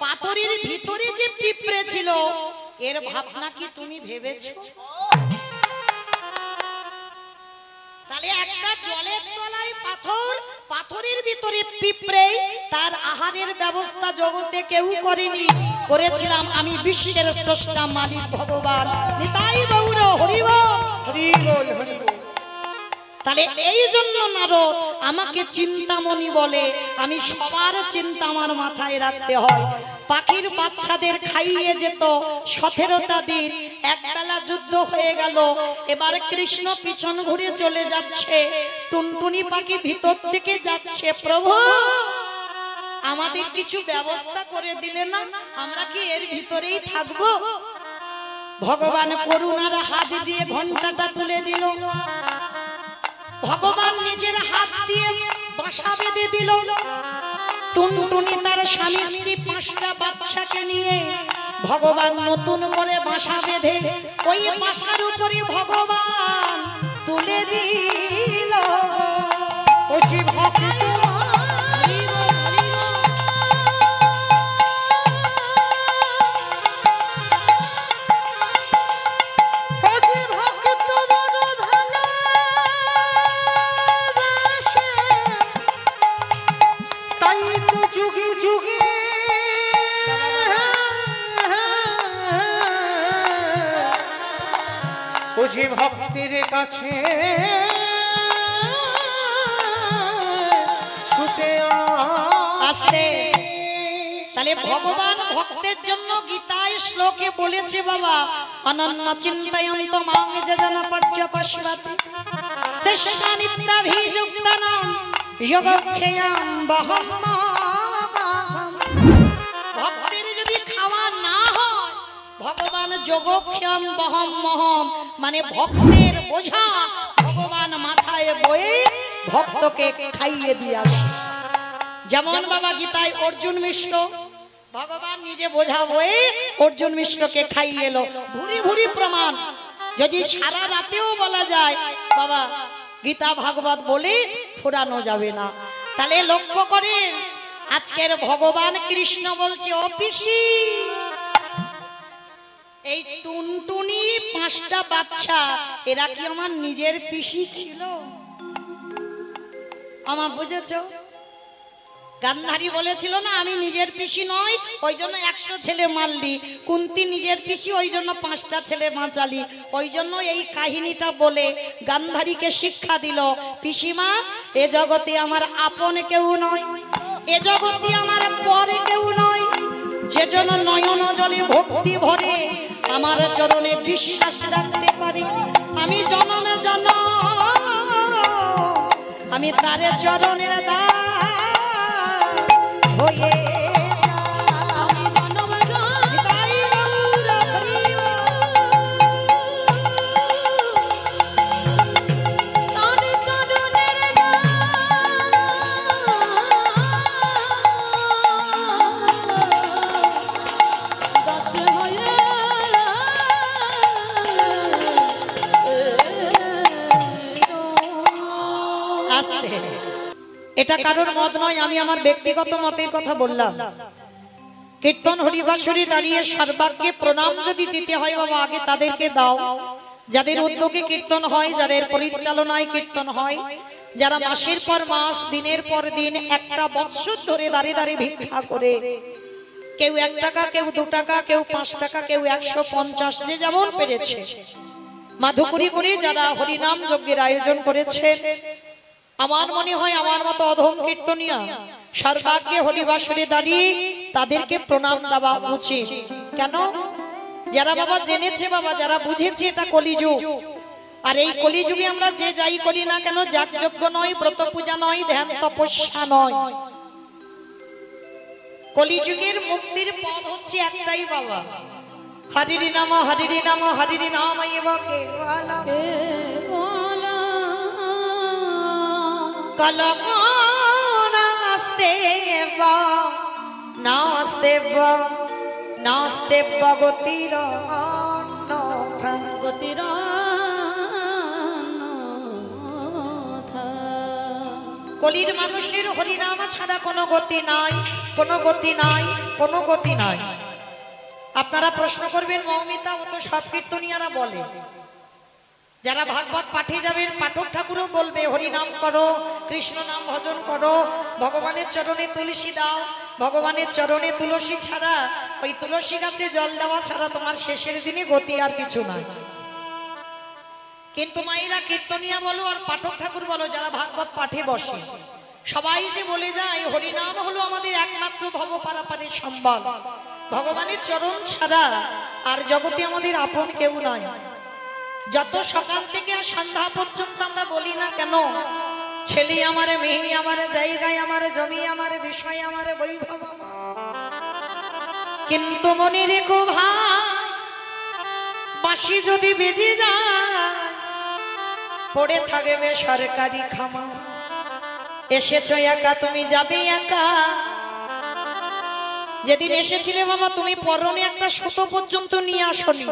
পাথরের ভিতরে যে পিঁপড়ে ছিল, এর ভাবনা কি তুমি ভেবেছো? তাহলে একটা জলের তলায় পাথর, পাথরের ভিতরে পিঁপড়ে, তার আহারের ব্যবস্থা জগতে কেউ করেনি, করেছিলাম আমি বিশ্বের স্রষ্টা মালিক ভগবান। নিতাই গৌর হরি বল, হরি বল, হরি বল। তাহলে এই জন্য নারদ আমাকে চিন্তামণি বলে। আমি সবার চিন্তা আমার মাথায় রাখতে হয়। পাখির বাচ্চাদের খাইয়ে যেত 17টা দিন, একবেলা যুদ্ধ হয়ে গেল, এবার কৃষ্ণ পিছন ঘুরে চলে যাচ্ছে, টুনটুনি পাখি ভিতর থেকে যাচ্ছে, প্রভু আমাদের কিছু ব্যবস্থা করে দিলে না, আমরা কি এর ভিতরেই থাকবো? ভগবান করুণার হাত দিয়ে ঘন্টাটা তুলে দিল। ভগবান নিজের হাত দিয়ে বাসা বেঁধে দিল। টুনটুনি তার স্বামী স্ত্রী 5টা বাচ্চাকে নিয়ে ভগবান নতুন করে বাসা বেঁধে ওই বাসার উপরে ভগবান তুলে দিল। বুঝি ভক্তির কাছে ছুটে আসতে। তাহলে ভগবান ভক্তের জন্য গীতায় শ্লোকে বলেছে বাবা, অনন্য চিন্তয়ন্ত মাং যজন পর্যপস্বতি তস্মা নিত্যাভিযুক্তানাম যোগক্ষেয়ং বহম। ভক্তের যদি খাওয়া না হয়, ভগবান যোগক্ষেয়ং বহম মহম, মানে ভক্তের বোঝা ভগবান মাথা মাথায় বয়ে ভক্তকে খাইয়ে দিয়ে আসে। যেমন বাবা গীতায় অর্জুন মিশ্র ভগবান নিজে বোঝা বয়ে অর্জুন মিশ্রকে খাইয়ে এলো। ভুরি ভুরি প্রমাণ, যদি সারা রাতেও বলা যায় বাবা গীতা ভাগবত বলে ফুরানো যাবে না। তাহলে লক্ষ্য করেন আজকের ভগবান কৃষ্ণ বলছে ও পিসি, এই টুনটুনি 5টা বাচ্চা এরা কি আমার নিজের পিসি ছিল? আমার বুঝেছো? গান্ধারী বলেছিল না আমি নিজের পিসি নই, ওই জন্য 100 ছেলে মারলি। কুন্তি নিজের পিসি, ওই জন্য 5টা ছেলে বাঁচালি। ওই জন্য এই কাহিনীটা বলে গান্ধারীকে শিক্ষা দিল, পিসিমা এ জগতে আমার আপন কেউ নয়, এ জগতে আমার পরে কেউ নয়। যে জন্য নয়ন জলে ভক্তি ভরে আমার চরণে বিশ্বাস রাখতে পারে, আমি জনমে জনম আমি তার চরণের দাস হয়ে আমি জনম তাই রাখি তার চরণের দাস হয়ে আসতে। এটা কারোর মত নয়, আমি আমার ব্যক্তিগত মতের কথা বললাম। কীর্তন হরিবাসুরি দাঁড়িয়ে সর্বাগ্যে প্রণাম যদি দিতে হয় বাবা আগে তাদেরকে দাও যাদের উদ্যোগে কীর্তন হয়, যাদের পরিচালনায় কীর্তন হয়, যারা মাসের পর মাস দিনের পর দিন একটা বৎসর ধরে দাঁড়িয়ে দাঁড়িয়ে ভিক্ষা করে, কেউ 1 টাকা, কেউ 2 টাকা, কেউ 5 টাকা, কেউ 150, যে যেমন পেরেছে মাধুকরী করে যারা হরিনাম যজ্ঞের আয়োজন করেছে। আমার মনে হয় আমার মতো অধম কীর্তনিয়া সর্বাগ্যে হরিবাসরে দাঁড়িয়ে তাদেরকে প্রণাম দেওয়া উচিত। কেন? যারা বাবা জেনেছে, বাবা যারা বুঝেছে এটা কলিযুগ, আর এই কলিযুগে আমরা যে যাই করি না কেন, যাগযজ্ঞ নয়, ব্রত পূজা নয়, ধ্যান তপস্যা নয়, কলিযুগের মুক্তির পথ হচ্ছে একটাই বাবা, হরিরি নাম হরিরি নাম হরিরি নাম কেবলম কলক নাস্তে নাস্তে নাস্তে গতির গতির কলির মানুষের হরিনাম ছাড়া কোনো গতি নাই, কোনো গতি নাই, কোনো গতি নাই। আপনারা প্রশ্ন করবেন মৌমিতা ও তো সব কীর্তনিয়ারা বলে, যারা ভাগবত পাঠে যাবেন পাঠক ঠাকুরও বলবে হরিনাম করো, কৃষ্ণ নাম ভজন করো, ভগবানের চরণে তুলসী দাও, ভগবানের চরণে তুলসী ছাড়া, ওই তুলসী গাছে জল দেওয়া ছাড়া তোমার শেষের দিনে গতি আর কিছু নাই। কিন্তু মায়েরা কীর্তনিয়া বলো আর পাঠক ঠাকুর বলো যারা ভাগবত পাঠে বসে, সবাই যে বলে যায় হরিনাম হলো আমাদের একমাত্র ভব পারাপারের সম্বল, ভগবানের চরণ ছাড়া আর জগতে আমাদের আপন কেউ নাই। যত সকাল থেকে আর সন্ধ্যা পর্যন্ত আমরা বলি না কেন ছেলে আমার, মেয়ে আমার, জায়গায় আমার, জমি আমার, বিষয় আমার, বৈভব আমার, কিন্তু মনে রেখো ভাই বাঁশি যদি বেজে যায় পড়ে থাকবে সরকারি খামার, এসেছো একা তুমি যাবে একা। যেদিন এসেছিলে বাবা তুমি পরনে একটা সুতো পর্যন্ত নিয়ে আসনি,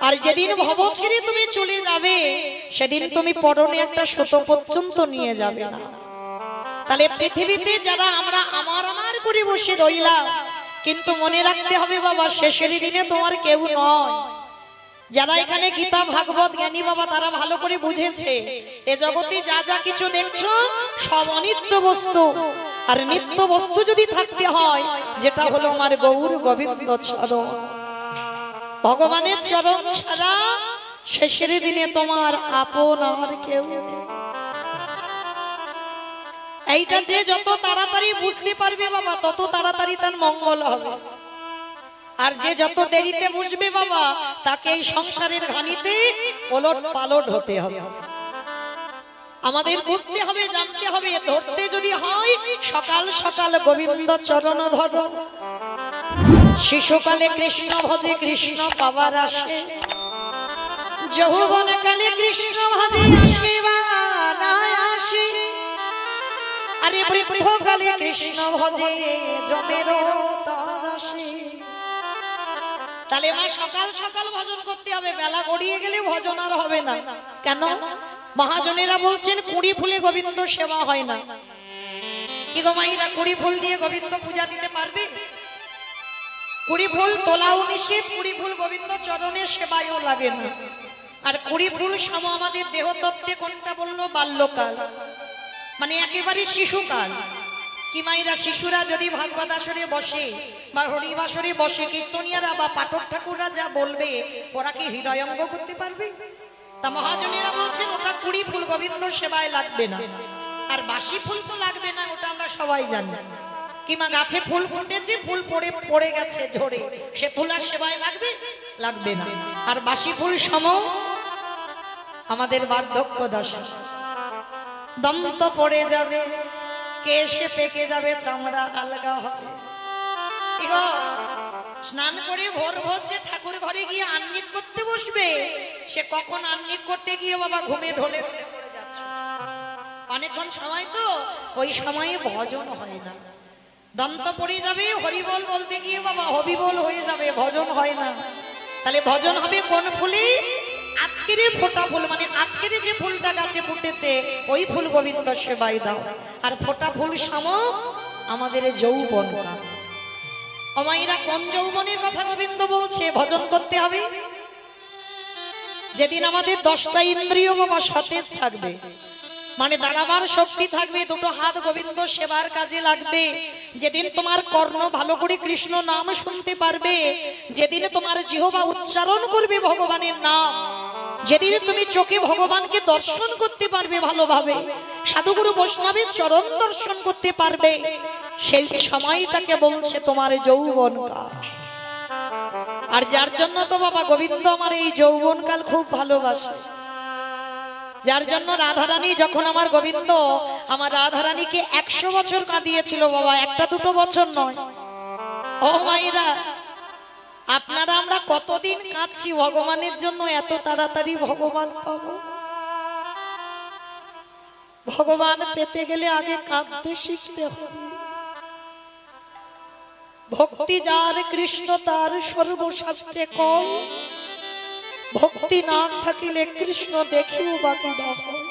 আর যেদিন ভব ছেড়ে তুমি চলে যাবে সেদিন তুমি পরনে একটা সুতো পর্যন্ত নিয়ে যাবে না। তাহলে পৃথিবীতে যারা আমরা আমার আমার করে বসে রইলাম, কিন্তু মনে রাখতে হবে বাবা শেষের দিনে তোমার কেউ নয়। যারা এখানে গীতা ভাগবত জ্ঞানী বাবা তারা ভালো করে বুঝেছে এ জগতে যা যা কিছু দেখছো সব অনিত্য বস্তু, আর নিত্য বস্তু যদি থাকতে হয় যেটা হলো আমার গৌর গোবিন্দ চরণ, ভগবানের চরণ ছাড়া শেষের দিনে তোমার আপন আর কেউ নেই। এইটা যে যত তাড়াতাড়ি বুঝতে পারবে বাবা তত তাড়াতাড়ি তার মঙ্গল হবে, আর যে যত দেরিতে বুঝবে বাবা তাকে এই সংসারের ঘানিতে ওলট পালট হতে হবে। আমাদের বুঝতে হবে, জানতে হবে, ধরতে যদি হয় সকাল সকাল গোবিন্দ চরণ ধরো, শিশুকালে কৃষ্ণ ভজে কৃষ্ণ পাবার আসে, যৌবন কালে কৃষ্ণ ভজে আসে আসে আরে বৃদ্ধকালে কৃষ্ণ ভজে জমের তরসে। তাহলে মা সকাল সকাল ভজন করতে হবে, বেলা গড়িয়ে গেলে ভজন আর হবে না। কেন? মহাজনেরা বলছেন কুড়ি ফুলে গোবিন্দ সেবা হয় না। কি গো মাইরা, কুড়ি ফুল দিয়ে গোবিন্দ পূজা দিতে পারবে? কুড়ি ফুল তোলাও নিষেধ, কুড়ি ফুল গোবিন্দ চরণের সেবায়ও লাগে না। আর কুড়ি ফুল সম আমাদের দেহতত্ত্বে কোনটা বললো? বাল্যকাল, মানে একেবারে শিশুকাল। কি মাইরা, শিশুরা যদি ভাগবত আসরে বসে বা হরিবাসরে বসে, কীর্তনিয়ারা বা পাঠক ঠাকুররা যা বলবে ওরা কি হৃদয়ঙ্গ করতে পারবে? তা মহাজনেরা বলছেন ওটা কুড়ি ফুল গোবিন্দ সেবায় লাগবে না। আর বাসি ফুল তো লাগবে না, ওটা আমরা সবাই জানি। কিমা গাছে ফুল ফুটেছে, ফুল পড়ে পড়ে গেছে ঝরে, সে ফুল আর সেবায় লাগবে? লাগবে না। আর বাসি ফুল সম আমাদের বার্ধক্য দশা, দন্ত পড়ে যাবে, কেশে পেকে যাবে, চামড়া আলগা হবে। স্নান করে ভোর ভোর যে ঠাকুর ঘরে গিয়ে আহ্নিক করতে বসবে, সে কখন আহ্নিক করতে গিয়ে বাবা ঘুমে ঢলে ঢলে পড়ে যাচ্ছে। অনেকক্ষণ সময় তো, ওই সময়ে ভজন হয় না। দন্ত পড়ে যাবে, হরিবল বলতে গিয়ে বাবা হবিবল হয়ে যাবে, ভজন হয় না। তাহলে ভজন হবে কোন ফুলে? আজকের ফোটা ফুল, মানে আজকের যে ফুলটা গাছে ফুটেছে ওই ফুল গোবিন্দ সেবায় দাও। আর ফোটা ফুল সম আমাদের যৌবন কাল। অমাইরা, কোন যৌবনের কথা গোবিন্দ বলছে? ভজন করতে হবে যেদিন আমাদের 10টা ইন্দ্রিয় বাবা সতেজ থাকবে, মানে দাঁড়াবার শক্তি থাকবে, দুটো হাত গোবিন্দ সেবার কাজে লাগবে। যেদিন তোমার কর্ণ ভালো করে কৃষ্ণ নাম শুনতে পারবে, যেদিন তোমার জিহ্বা উচ্চারণ করবে ভগবানের নাম, যেদিন তুমি চোখে ভগবানকে দর্শন করতে পারবে ভালোভাবে, সাধুগুরু বৈষ্ণবের চরণ দর্শন করতে পারবে, সেই সময়টাকে বলছে তোমার যৌবন কাল। আর যার জন্য তো বাবা গোবিন্দ আমার এই যৌবন কাল খুব ভালোবাসে, যার জন্য রাধারানী যখন আমার গোবিন্দ আমার রাধারানীকে 100 বছর কাঁদিয়েছিল বাবা, একটা দুটো বছর নয়। ও মাইরা, আপনারা আমরা কতদিন কাঁদছি ভগবানের জন্য, এত তাড়াতাড়ি ভগবান পাবো? ভগবান পেতে গেলে আগে কাঁদতে শিখতে হবে। ভক্তি যার কৃষ্ণ তার সর্বশাস্ত্রে কম, ভক্তি না থাকিলে কৃষ্ণ দেখিও বাকি না হয়।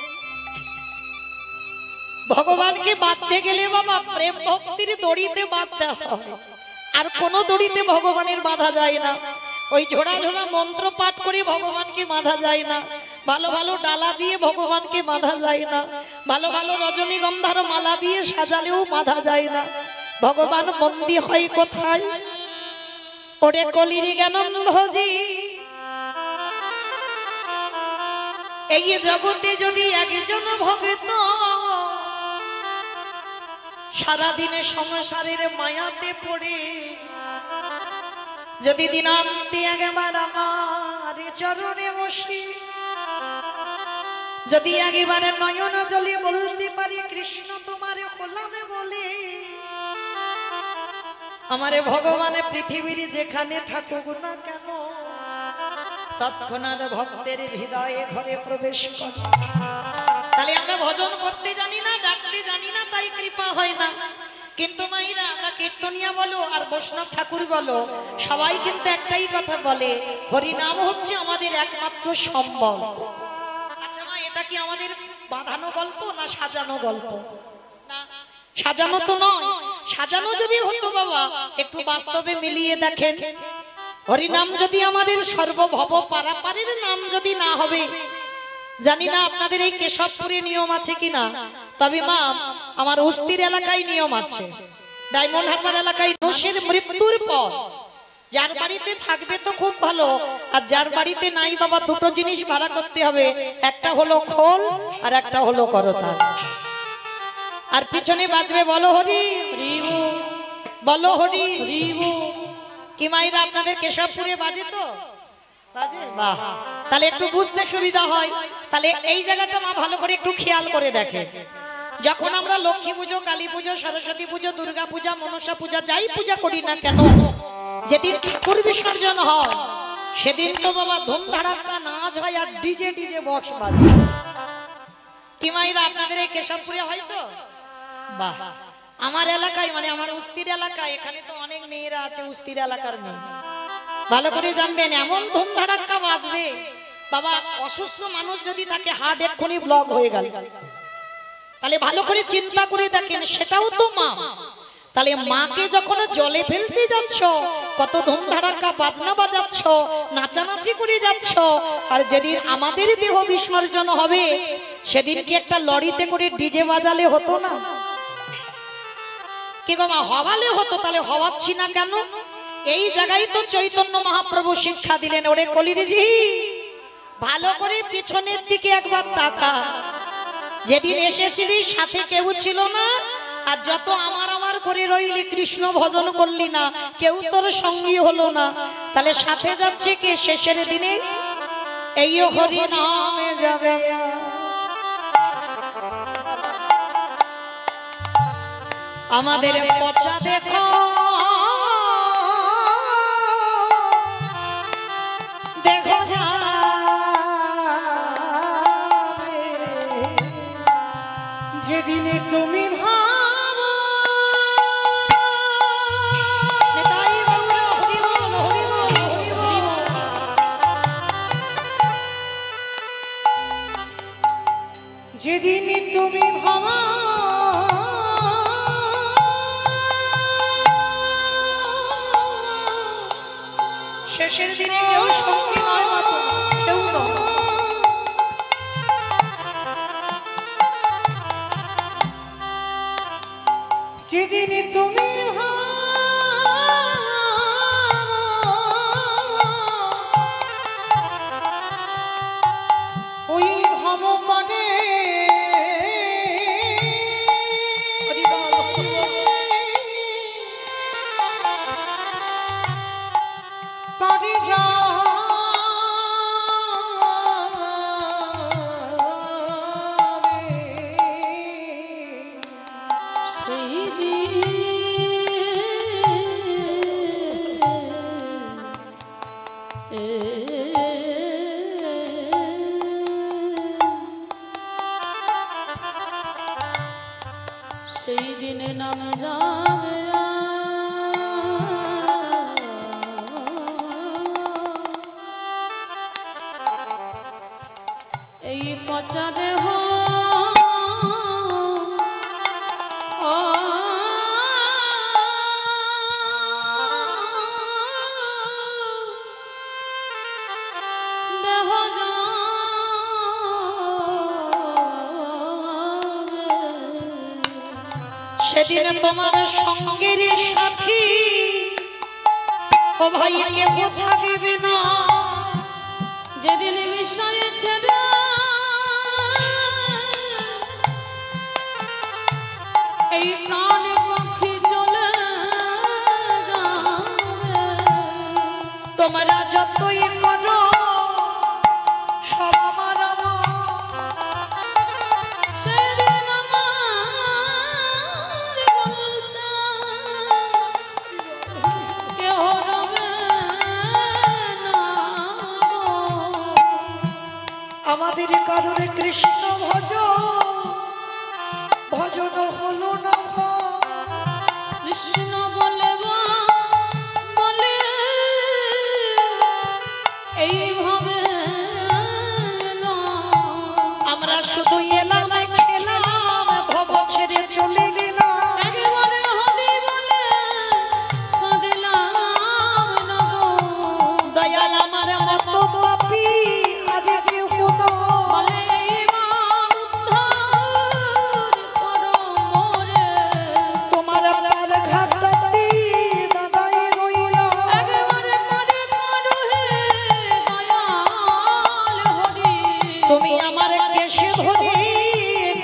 ভগবানকে বাঁধতে গেলে বাবা প্রেম ভক্তির দড়িতে বাঁধতে হয়, আর কোন দড়িতে ভগবানের বাঁধা যায় না। ওই ঝোড়া ঝোড়া মন্ত্র পাঠ করে ভগবানকে বাঁধা যায় না, ভালো ভালো ডালা দিয়ে ভগবানকে বাঁধা যায় না, ভালো ভালো রজনীগন্ধার মালা দিয়ে সাজালেও বাঁধা যায় না। ভগবান বন্দী হয় কোথায়? ওরে কলির জ্ঞানন্ধজি, এই জগতে যদি একজন ভক্ত সারাদিনে সংসারের মায়াতে পড়ে, যদি দিনান্তে একবার আমার চরণে বসে, যদি একেবারে নয়ন জলে বলতে পারি কৃষ্ণ তোমারে হলামে বলে, আমারে ভগবানে পৃথিবীর যেখানে থাকুক না কেন, তৎক্ষণাৎ ভক্তের হৃদয়ে ঘরে প্রবেশ করে। তাহলে আমরা ভজন করতে জানি না, ডাকতে জানি না, তাই কৃপা হয় না। কিন্তু মাইরা, আমরা কীর্তনিয়া বলো আর বৈষ্ণব ঠাকুর বলো, সবাই কিন্তু একটাই কথা বলে, হরি নাম হচ্ছে আমাদের একমাত্র সম্বল। আচ্ছা মা, এটা কি আমাদের বাঁধানো গল্প না সাজানো গল্প? না, সাজানো তো নয়। সাজানো যদি হতো বাবা, একটু বাস্তবে মিলিয়ে দেখেন, হরিনাম যদি আমাদের সর্বভব পারাপারের নাম যদি না হবে, জানি না আপনাদের এই কেশবপুরে নিয়ম আছে কিনা, তবে মা আমার উস্তির এলাকায় নিয়ম আছে, ডায়মন্ড হারবার এলাকায় মানুষের মৃত্যুর পর যার বাড়িতে থাকবে তো খুব ভালো, আর যার বাড়িতে নাই বাবা দুটো জিনিস ভাড়া করতে হবে, একটা হলো খোল আর একটা হলো করতাল। আর পিছনে বাজবে বলো হরি, বলো হরি। কি মাইরা, আপনাদের কেশবপুরে বাজে তো? বাজে? বাহ, তাহলে একটু বুঝতে সুবিধা হয়। তাহলে এই জায়গাটা মা ভালো করে একটু খেয়াল করে দেখে। যখন আমরা লক্ষ্মী পুজো, কালী পুজো, সরস্বতী পুজো, দুর্গা পূজা, মনসা পূজা যাই পূজা করি না কেন, যেদিন ঠাকুর বিসর্জন হয় সেদিন তো বাবা ধুমধাড়াক্কা নাচ হয় আর ডিজে বক্স বাজে। কি মাইরা আপনাদের এই কেশবপুরে হয় তো? বাহ, আমার এলাকায় মানে আমার উস্তির এলাকায়, এখানে তো অনেক মেয়েরা আছে উস্তির এলাকার মেয়ে, ভালো করে জানবেন এমন ধুমধাড়াক্কা বাজবে বাবা। অসুস্থ মানুষ যদি তাকে হার্ট এক্ষুনি ব্লক হয়ে গেল, তাহলে ভালো করে চিন্তা করে দেখেন, সেটাও তো মা। তাহলে মাকে যখন জলে ফেলতে যাচ্ছ, কত ধুমধাড়াক্কা বাজনা বাজাচ্ছ, নাচানাচি করে যাচ্ছ, আর যেদিন আমাদের দেহ বিসর্জন হবে সেদিন কি একটা লরিতে করে ডিজে বাজালে হতো না? কি গো মা, হওয়ালে হতো, তাহলে হওয়াচ্ছি না কেন? এই জায়গায় তো চৈতন্য মহাপ্রভু শিক্ষা দিলেন, ওরে কলিরিজি ভালো করে পিছনের দিকে একবার তাকা। যেদিন এসেছিলি সাথে কেউ ছিল না, আর যত আমার আমার করে রইলি, কৃষ্ণ ভজন করলি না, কেউ তোর সঙ্গী হলো না, তাহলে সাথে যাচ্ছে কে শেষের দিনে? এই হরি নামে যাবে। আমাদের পচা দেখো দেখো যাবে, যেদিনে তুমি ভাবো নেতাই বাউরা হরি বল হরি বল হরি বল। যেদিনে তুমি ভাবো শেষের দিনে কেউ সঙ্গী নয় মাত্র, কেউ নয়। যেদিনে তুমি ওই ভাব পানে হরি বল হরি বল। পানি সেই দিন সেই দিনে নামে যাবে এই পচা দেহ দেহ সেদিন তোমার সঙ্গের সাথী ও ভাই কেউ থাকবে না। যেদিন বিষয়ে ছেড়ে এই প্রাণ পক্ষী চলে যাবে, তোমরা যতই করো সব আমার আমার। সেদিন আমার বলতে কেহ রবে না গো। আমাদের কারণে কৃষ্ণ ভজন হলো না। কৃষ্ণ বলে বলে এইভাবে আমরা শুধু এলাম খেলাম, ভব ছেড়ে চলে গেলাম। একেবারে হরি বলে কাঁদিলাম না গো। দয়াল আমার মতো পাপী আগে কেউ না। বলে এইবার উদ্ধার করো মোরে। তোমার পার ঘাটাতে দাদাই রইলাম। একেবারে পারে করো হে দয়াল হরি। তুমি আমার কেশে ধরে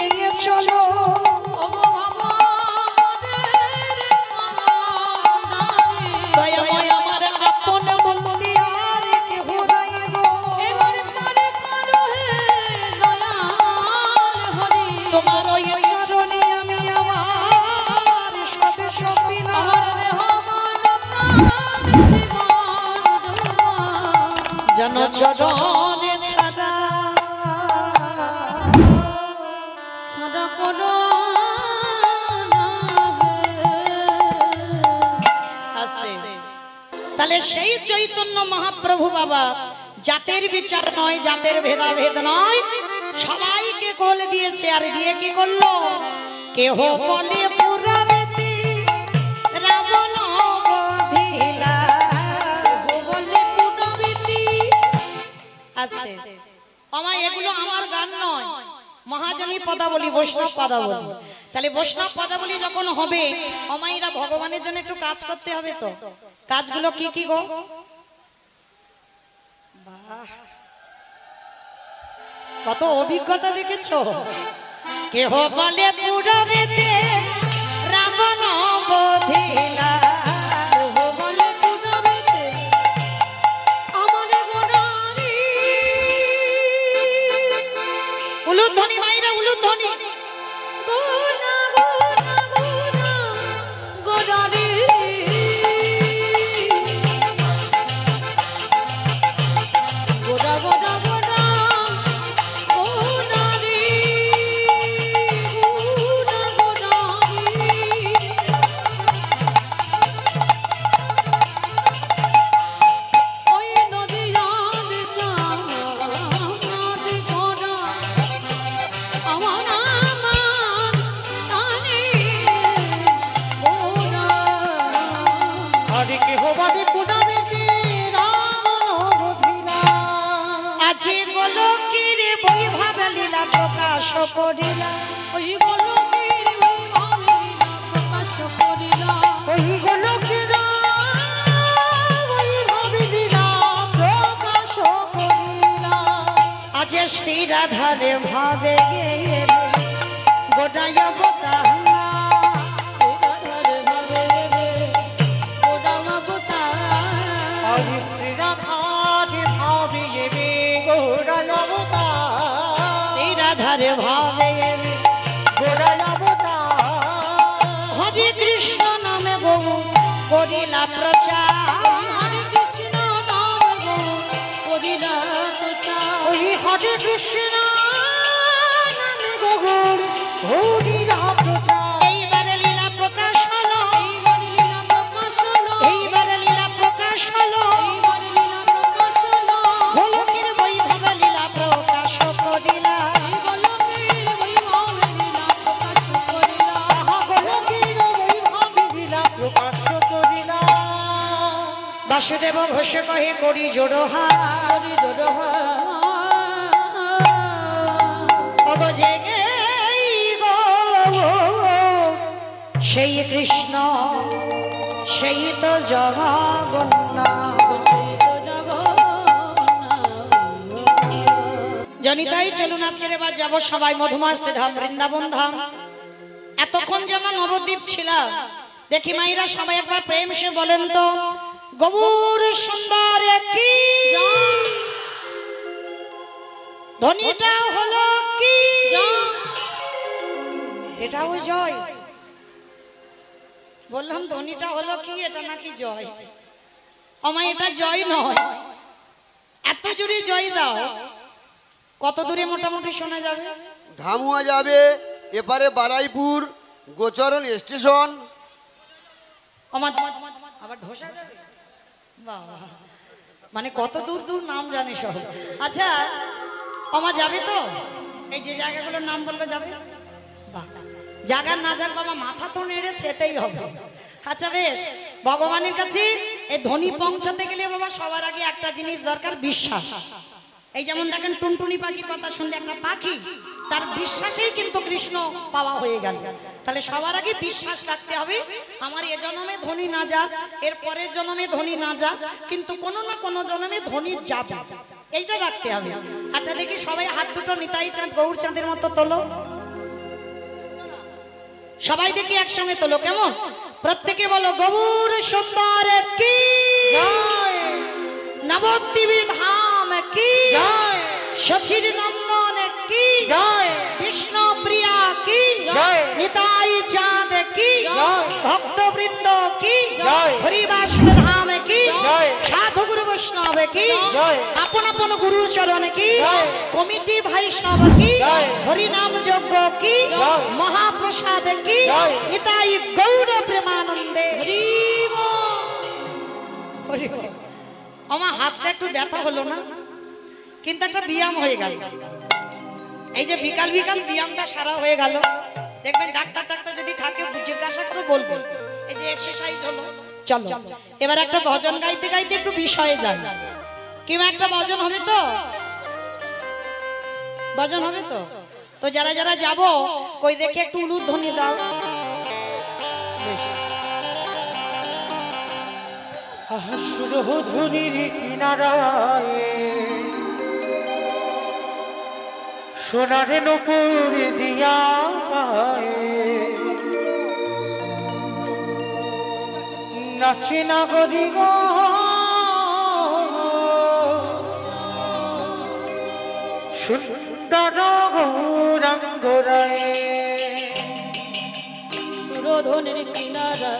নিয়ে চলো। ওগো ভগবানের নামে দয়াময় আমার আপন বলতে আর কেহ নাই গো। এবার পারে করো হে দয়াল হরি। তোমার ওই চরণে আমি আমার সবে সপিলাম। আমার দেহ মন প্রাণ জীবন যৌবন জন চরণে ছাড়া তাহলে সেই চৈতন্য মহাপ্রভু বাবা জাতের বিচার নয়, জাতের ভেদাভেদ নয়, সবাইকে কোল দিয়েছে। আর দিয়ে কি করলো? কেহ বলে পুরাবেতে রাবণ বধিলা। বলে পুনবেতি। আস্তে আমার এগুলো আমার গান নয়, মহাজনী পদাবলী, বৈষ্ণব পদাবলী। তাহলে বৈষ্ণব পদাবলী যখন হবে, অমাইরা ভগবানের জন্য একটু কাজ করতে হবে। তো কাজগুলো কি কি গো? বাহ, কত অভিজ্ঞতা দেখেছো। কেহ বলে পুরবেতে রাবণ বধিলা। বলে পুনবেতি আমার গোড়ারি। উলুধ্বনি মাইরা, উলুধ্বনি। গোনা গোনা গোনা গোড়ারি। গোড়া গোড়া গোড়া গোড়ারি। গোড়া গোড়ারি। ওই নদী জানে চাঁদ গোড়া আমার আমার টানে গোড়া। আরে কেহ বলে পুরাবেতে রাবণ বধিলা। আজি গোলকের বৈভব লীলা প্রকাশ করিলা। ওই গোলকের বৈভব লীলা প্রকাশ করিলা। ওই গোলকেরা বৈভব লীলা প্রকাশ করিলা। আজ শ্রী রাধারে ভাবে গেলে গোটায় বোতালা। রাধার ভাবে রে গোড়া অবতার। আরে শ্রী রাধারে ভাবিয়ে বে গোড়ায় অবতার। শ্রী রাধারে ভাবে গেলে গোড়ায় অবতার। হরে কৃষ্ণ নামে বহু করিলা প্রচার। হরে কৃষ্ণ নাম গো করিলা প্রচার। ওই হরে কৃষ্ণ নামে গগর হরিলা প্রচার। এইবারে লীলা প্রকাশ হলো, এইবার লীলা প্রকাশ হলো। এইবারে লীলা প্রকাশ হলো। এইবার লীলা প্রকাশ হলো। গোলকের বৈভব লীলা প্রকাশ করিলা। এই গোলকের বৈভব লীলা প্রকাশ করিলা। তাহা গোলকের বৈভব লীলা প্রকাশ করিলা। বাসুদেব ঘোষ কহে করি জোড়হা। হরি জোড়হা। অগ জেগে গো সেই কৃষ্ণ, সেই তো জগন্নাথ। সেই তো জগন্নাথ। জনিতাই চলুন আজকের এবার যাবো সবাই মধুমাস ধাম, বৃন্দাবন ধাম। এতক্ষণ যেন নবদ্বীপ ছিলাম, দেখি মাইরা সবাই একবার প্রেম সে বলেন তো, গৌর সুন্দর কি ধ্বনিটা হলো কি? এটাও জয়। বললাম ধ্বনিটা হলো কি, এটা নাকি জয়? আমার এটা জয় নয়, এত জোরে জয় দাও। কত দূরে মোটামুটি শোনা যাবে? ধামুয়া যাবে, এপারে বারাইপুর গোচরণ স্টেশন। আমার আবার ঢোসা যাবে। বাবা, মানে কত দূর দূর নাম জানে সব। আচ্ছা আমার যাবে তো? এই যে জায়গাগুলোর নাম বললে যাবে? বাহ, জায়গার না যাক বাবা, মাথা তো নেড়েছে, এতেই হবে। আচ্ছা বেশ, ভগবানের কাছে এই ধ্বনি পৌঁছাতে গেলে বাবা সবার আগে একটা জিনিস দরকার, বিশ্বাস। এই যেমন দেখেন টুনটুনি পাখির কথা শুনলে একটা পাখি তার বিশ্বাসেই কিন্তু কৃষ্ণ পাওয়া হয়ে গেল। তাহলে সবার আগে বিশ্বাস রাখতে হবে, আমার এ জন্মে ধনী না যাক, এর পরের জন্মে ধনী না যাক, কিন্তু কোনো না কোনো জন্মে ধনী যাবে, এইটা রাখতে হবে। আচ্ছা দেখি সবাই হাত দুটো নিতাই চাঁদ গৌর চাঁদের মতো তোলো। সবাই দেখি একসঙ্গে তোলো, কেমন? প্রত্যেকে বলো গৌর সুন্দর কি জয় নবদ্বীপ ধাম কি জয় সচির নন্দন কি জয় বিষ্ণু প্রিয়া কি জয় নিতাই চাঁদ কি জয় ভক্তবৃন্দ কি জয় হরিবাস ধাম কি জয় সাধু গুরু বৈষ্ণব কি জয় আপন আপন গুরু চরণ কি জয় কমিটি বৈষ্ণব কি জয় হরিনাম যজ্ঞ কি জয় মহাপ্রসাদ কি জয় নিতাই গৌর প্রেমানন্দে হরি বল। হরি বল। আমার হাতটা একটু ব্যথা হলো না, কিন্তু একটা ব্যায়াম হয়ে গেল। এই যে বিকাল বিকাল ব্যায়ামটা সারা হয়ে গেল। দেখবেন ডাক্তার ডাক্তার যদি থাকে জিজ্ঞাসা করে বলবো এই যে এক্সারসাইজ হলো। চলো এবার একটা ভজন গাইতে গাইতে একটু বিষয়ে যাই। কিংবা একটা ভজন হবে তো, ভজন হবে তো। তো যারা যারা যাবো কই দেখে একটু উলুধ্বনি দাও। সুরধুনির কিনারায় সোনার নূপুর দিয়া পায়ে নাচে নাগরি গো সুন্দর গৌরাঙ্গরায় সুরধনের কিনারা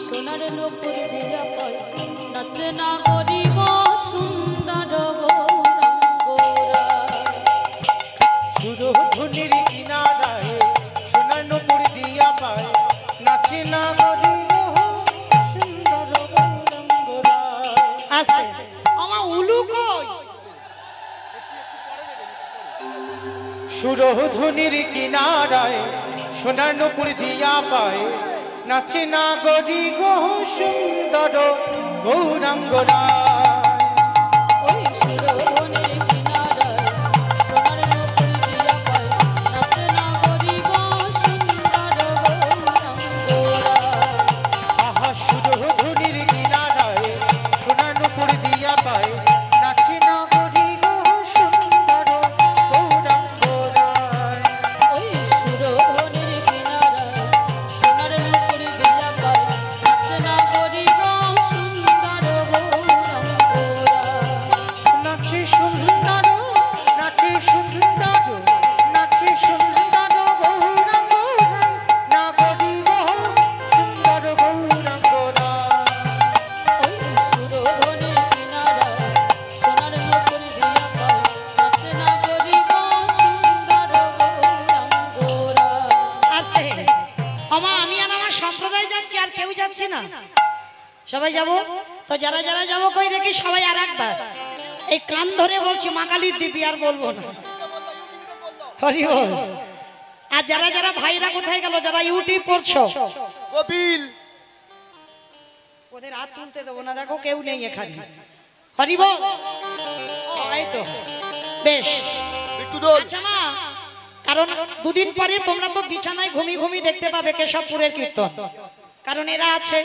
সোনার নূপুর দিয়া পায় নাচে নাগরি গো সুন্দর গৌরাঙ্গরা। সুরধুনির কিনারায় সোনার নূপুর দিয়া পায় নাচে নাগরি গো সুন্দর গৌরাঙ্গরায়। আস্তে আমার উলু কই? সুরধুনির কিনারায় সোনার নূপুর দিয়া পায় নাচে নাগরি গো সুন্দর গৌরাঙ্গরায়। ওই সুরধনের কিনারা সোনার নূপুর দিয়া পায় নাচে নাগরি গো সুন্দর গৌরাঙ্গরা। আহা সুরধুনির কিনারায় সোনার নূপুর দিয়া পায় নাচে নাগরি গো সুন্দর গৌরাঙ্গরায়। ওই সুরধনের কিনারা সোনার নূপুর দিয়া পায় নাচে নাগরি গো সুন্দর গৌরাঙ্গরা। নাচে সুন্দর নাচে সুন্দর নাচে সুন্দর গৌরাঙ্গরায় নাগরি গো সুন্দর গৌরাঙ্গরায়। ওই সুরধনের কিনারা সোনার নূপুর দিয়া পায় নাচে নাগরি গো সুন্দর গৌরাঙ্গরা। আস্তে আমা আমি আর আমার সম্প্রদায় যাচ্ছি, আর কেউ যাচ্ছে না। সবাই যাব তো, যারা যারা যাবো কই দেখি সবাই আর একবার এই কান ধরে বলছি মা কালীর দিবি, আর বলবো না। হরি বল। আর যারা যারা ভাইরা কোথায় গেল, যারা ইউটিউব করছো কপিল ওদের হাত তুলতে দেবো না, দেখো কেউ নেই এখানে। হরি বল। ও, এই তো বেশ। একটু দোল। আচ্ছা মা, কারণ দুদিন পরে তোমরা তো বিছানায় ঘুমি ঘুমি দেখতে পাবে কেশবপুরের কীর্তন, কারণ এরা আছে।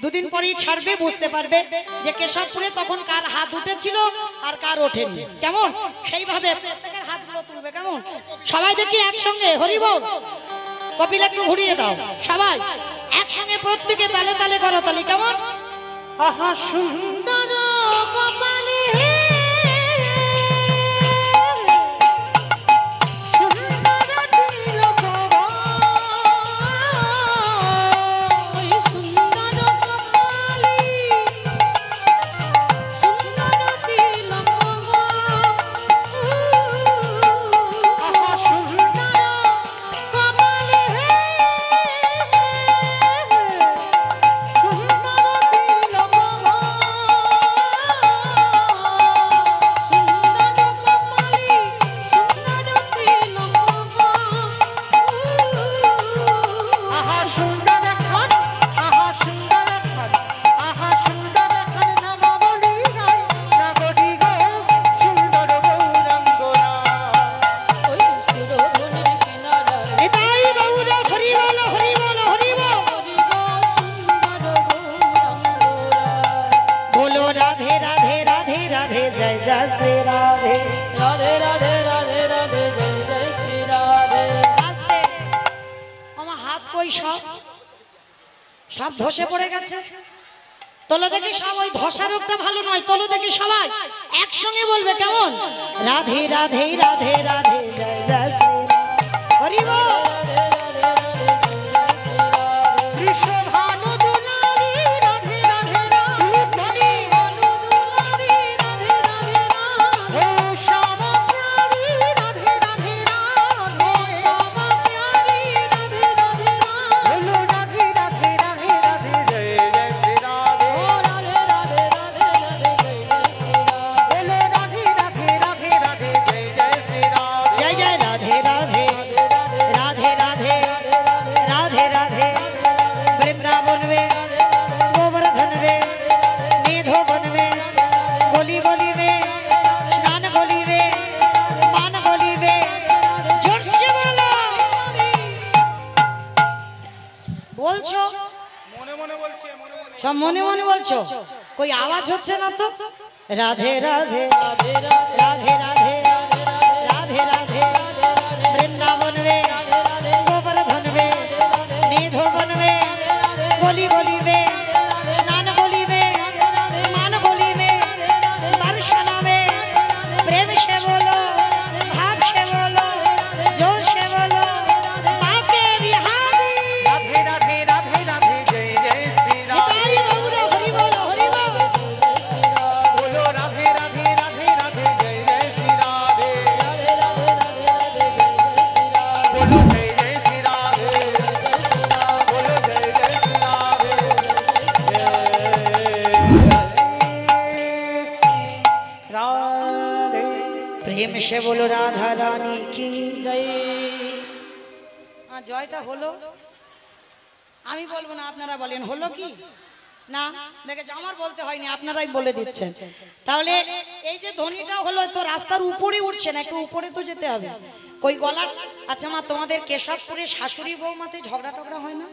দুদিন পরেই ছাড়বে, বুঝতে পারবে যে কেশবপুরে তখন কার হাত উঠেছিল আর কার ওঠেনি। কেমন সেইভাবে প্রত্যেকের হাতগুলো তুলবে। কেমন সবাই দেখি একসঙ্গে হরি বল। কপিল একটু ঘুরিয়ে দাও, সবাই একসঙ্গে প্রত্যেকে তালে তালে করো তালি। কেমন আহা সুন্দর কপালে সুন্দর তিলক ওই সুন্দর কপালি সুন্দর তিলক আহা সুন্দর কপালে সুন্দর তিলক ওই সব সব ধসে পড়ে গেছে। তোলো দেখি সব, ওই ধসা রোগটা ভালো নয়। তোলো দেখি সবাই একসঙ্গে বলবে কেমন? রাধে রাধে রাধে রাধে জয় জয় শ্রী হরি বল। মনে মনে বলছো? কই আওয়াজ হচ্ছে না তো? রাধে রাধে রাধে রাধে রাধে রাধে বৃন্দাবন রে গোবর্ধন রে নিধন রে গলি গলি রে স্নান বলিবে মান বলিবে দর্শনাবে প্রেম সে বলো ভাব সে বলো জোর সে বলো পাপে বিহারি রাধে রাধে রাধে রাধে জয় জয় শ্রী রাধে হরি বলো হরি বলো হরি বলো বলো রাধে রাধে রাধে রাধে জয় জয় শ্রী রাধে বলো জয় জয় শ্রী রাধে বলো জয় জয় শ্রী রাধে রাধে প্রেম সে বলো রাধা রানী কি জয়। জয়টা হলো, আমি বলবো না, আপনারা বলেন হলো কি না? দেখেছো, আমার বলতে হয়নি, আপনারাই বলে দিচ্ছেন। তাহলে এই যে ধ্বনিটা হলো, তো রাস্তার উপরে উঠছে না, একটু উপরে তো যেতে হবে। কই গলা? আচ্ছা মা, তোমাদের কেশবপুরে শাশুড়ি বৌমাতে ঝগড়া টগড়া হয় না?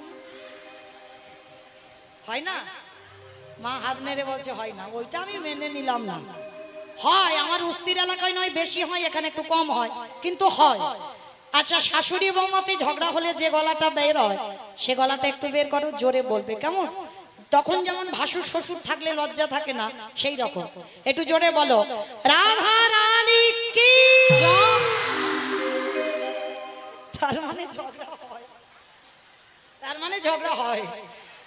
হয় না? মা হাত নেড়ে বলছে হয় না। ওইটা আমি মেনে নিলাম না। হয়, আমার উস্তির এলাকায় নয় বেশি হয়, এখানে একটু কম হয়, কিন্তু হয়। আচ্ছা, শাশুড়ি বৌমাতে ঝগড়া হলে যে গলাটা বের হয়, সে গলাটা একটু বের করো, জোরে বলবে, কেমন? তখন যেমন ভাসুর শ্বশুর থাকলে লজ্জা থাকে না, সেই রকম একটু জোরে বলো, রাধা রানী কি। তার মানে ঝগড়া হয়, তার মানে ঝগড়া হয়।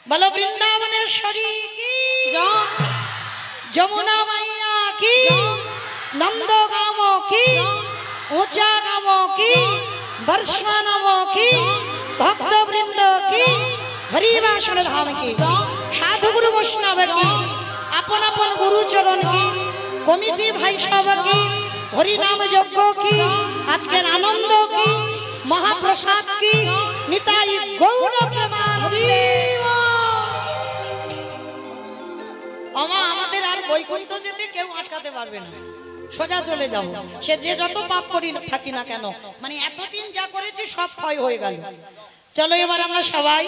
বলো বৃন্দাবনের শরী কি, যমুনা মাইয়া কি, নন্দগাম কি, ऊंचा गावों की, बरसानवों की, भक्त वृंद की, हरिवासन धाम की, साधु गुरु वैष्णव की, अपन अपन गुरु चरण की, कमिटी भाई सब की, हरि नाम यज्ञ की, आज के आनंद की, महाप्रसाद की, निताई गौर प्रेमानंदे। আমা আমাদের আর বৈকুণ্ঠ যেতে কেউ আটকাতে পারবে না, সোজা চলে যাবো। সে যে যত পাপ করি থাকি না কেন, মানে এতদিন যা করেছি সব ক্ষয় হয়ে গেল। চলো এবার আমরা সবাই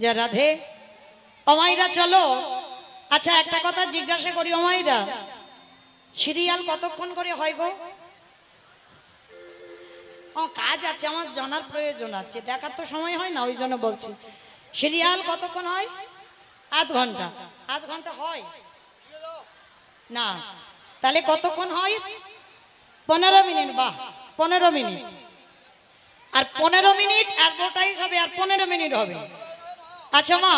যা রাধে অমাইরা চলো। আচ্ছা একটা কথা জিজ্ঞাসা করি অমাইরা, সিরিয়াল কতক্ষণ করে হয় গো? ও কাজ আছে, আমার জানার প্রয়োজন আছে, দেখার তো সময় হয় না, ওই জন্য বলছি। সিরিয়াল কতক্ষণ হয়? আধ ঘন্টা। আধ ঘন্টা হয় না, তাহলে কতক্ষণ হয়? 15 মিনিট। বাহ, 15 মিনিট। আর 15 মিনিট অ্যাডভার্টাইজ হবে, আর 15 মিনিট হবে। আচ্ছা মা,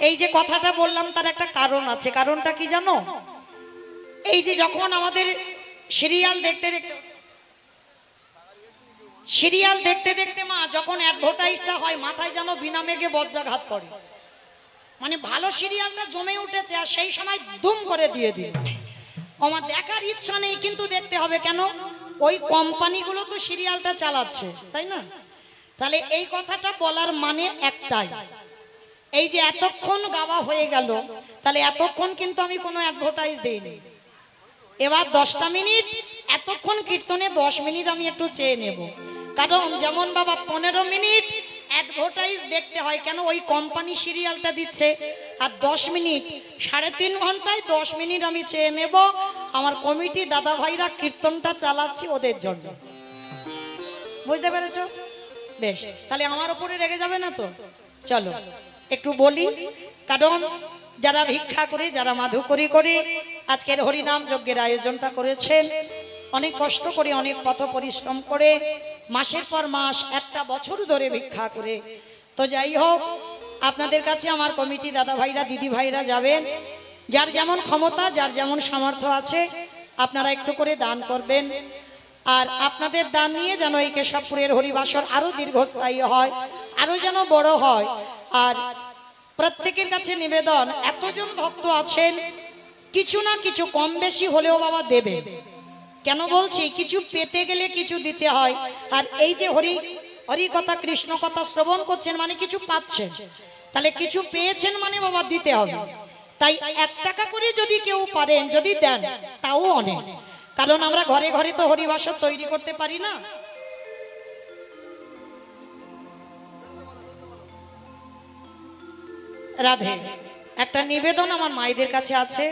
এই যে কথাটা বললাম তার একটা কারণ আছে। কারণটা কি জানো? এই যে যখন আমাদের সিরিয়াল দেখতে দেখতে মা, যখন অ্যাডভার্টাইজটা হয়, মাথায় যেন বিনা মেঘে বজ্রাঘাত করে। মানে ভালো সিরিয়ালটা জমে উঠেছে, আর সেই সময় দুম করে দিয়ে দিল। আমার দেখার ইচ্ছা নেই, কিন্তু দেখতে হবে। কেন? ওই কোম্পানিগুলো তো সিরিয়ালটা চালাচ্ছে, তাই না? তাহলে এই কথাটা বলার মানে একটাই, এই যে এতক্ষণ গাওয়া হয়ে গেল, তাহলে এতক্ষণ কিন্তু আমি কোনো অ্যাডভার্টাইজ দেইনি। এবার 10টা মিনিট, এতক্ষণ কীর্তনে 10 মিনিট আমি একটু চেয়ে নেব। কারণ যেমন বাবা 15 মিনিট অ্যাডভার্টাইজ দেখতে হয়, কেন? ওই কোম্পানি সিরিয়ালটা দিচ্ছে। আর 10 মিনিট, 3.5 ঘন্টায় 10 মিনিট আমি চেয়ে নেব, আমার কমিটি দাদা ভাইরা কীর্তনটা চালাচ্ছি ওদের জন্য। বুঝতে পেরেছো? বেশ, তাহলে আমার উপরে রেগে যাবে না তো? চলো একটু বলি। কারণ যারা ভিক্ষা করে, যারা মাধুকরী করে আজকের হরিনাম যজ্ঞের আয়োজনটা করেছেন, অনেক কষ্ট করে, অনেক পথ পরিশ্রম করে, মাসের পর মাস, একটা বছর ধরে ভিক্ষা করে। তো যাই হোক, আপনাদের কাছে আমার কমিটি দাদা ভাইরা, দিদি ভাইরা যাবেন, যার যেমন ক্ষমতা, যার যেমন সামর্থ্য আছে, আপনারা একটু করে দান করবেন। আর আপনাদের দান নিয়ে যেন এই কেশবপুরের হরিবাসর আরো দীর্ঘস্থায়ী হয়, আরো যেন বড় হয়। আর প্রত্যেকের কাছে নিবেদন, এতজন ভক্ত আছেন, কিছু না কিছু কম বেশি হলেও বাবা দেবে। কেন বলছি? কিছু পেতে গেলে কিছু দিতে হয়। আর এই যে হরি কথা, কৃষ্ণ কথা শ্রবণ করছেন, মানে কিছু পাচ্ছেন। তাহলে কিছু পেয়েছেন মানে বাবা দিতে হবে। তাই 1 টাকা করে যদি কেউ পারেন যদি দেন তাও অনেক, কারণ আমরা ঘরে ঘরে তো হরিবাসর তৈরি করতে পারি না। রাধে, একটা নিবেদন আমার মায়েদের কাছে আছে,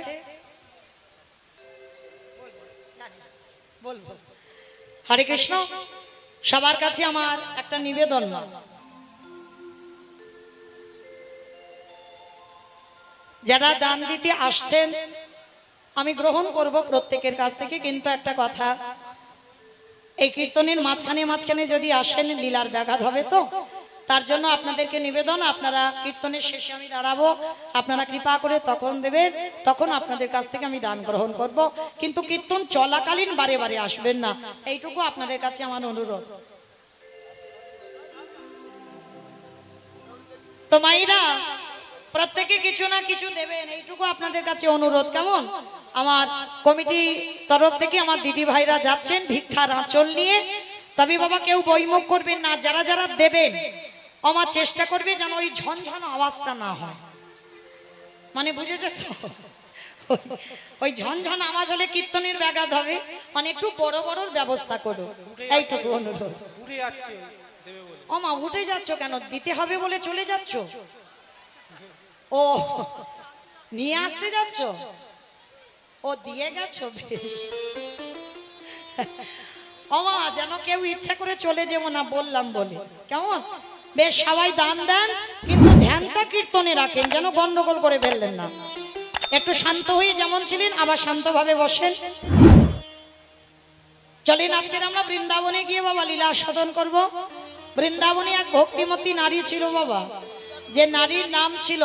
বলবো। হরে কৃষ্ণ, সবার কাছে আমার একটা নিবেদন, না যারা দান দিতে আসছেন আমি গ্রহণ করব প্রত্যেকের কাছ থেকে, কিন্তু একটা কথা, এই কীর্তনের মাঝখানে মাঝখানে যদি আসেন লীলার ব্যাঘাত হবে, তো তার জন্য আপনাদেরকে নিবেদন, আপনারা কীর্তনের শেষে আমি দাঁড়াবো, আপনারা কৃপা করে তখন দেবেন, তখন আপনাদের কাছ থেকে আমি দান গ্রহণ করব, কিন্তু কীর্তন চলাকালীন বারে বারে আসবেন না, এইটুকু আপনাদের কাছে আমার অনুরোধ। তো মাইরা প্রত্যেকে কিছু না কিছু দেবেন, এইটুকু আপনাদের কাছে অনুরোধ, কেমন? আমার কমিটি তরফ থেকে আমার দিদি ভাইরা যাচ্ছেন ভিক্ষার আঁচল নিয়ে, তবে বাবা কেউ বইমুখ করবেন না, যারা যারা দেবেন আমার চেষ্টা করবে যেন ওই ঝনঝন আওয়াজটা না হয়, মানে বুঝেছো তো? ওই ঝনঝন আওয়াজ হলে কীর্তনের ব্যাঘাত হবে, মানে একটু বড় বড়র ব্যবস্থা করো, এইটুকু অনুরোধ। উঠে যাচ্ছে দেবে বলে। ও মা, উঠে যাচ্ছ কেন? দিতে হবে বলে চলে যাচ্ছ? ও নিয়ে আসতে যাচ্ছ? ও দিয়ে গেছো? বেশ। ও মা, যেন কেউ ইচ্ছা করে চলে যাবো না বললাম বলে, কেমন? বেশ, সবাই দান দেন, কিন্তু ধ্যানটা কীর্তনে রাখেন, যেন গন্ডগোল করে ফেললেন না। একটু শান্ত হয়ে যেমন ছিলেন আবার শান্তভাবে বসেন। চলেন আজকের আমরা বৃন্দাবনে গিয়ে বাবা লীলা আস্বাদন করব। বৃন্দাবনে এক ভক্তিমতী নারী ছিল বাবা, যে নারীর নাম ছিল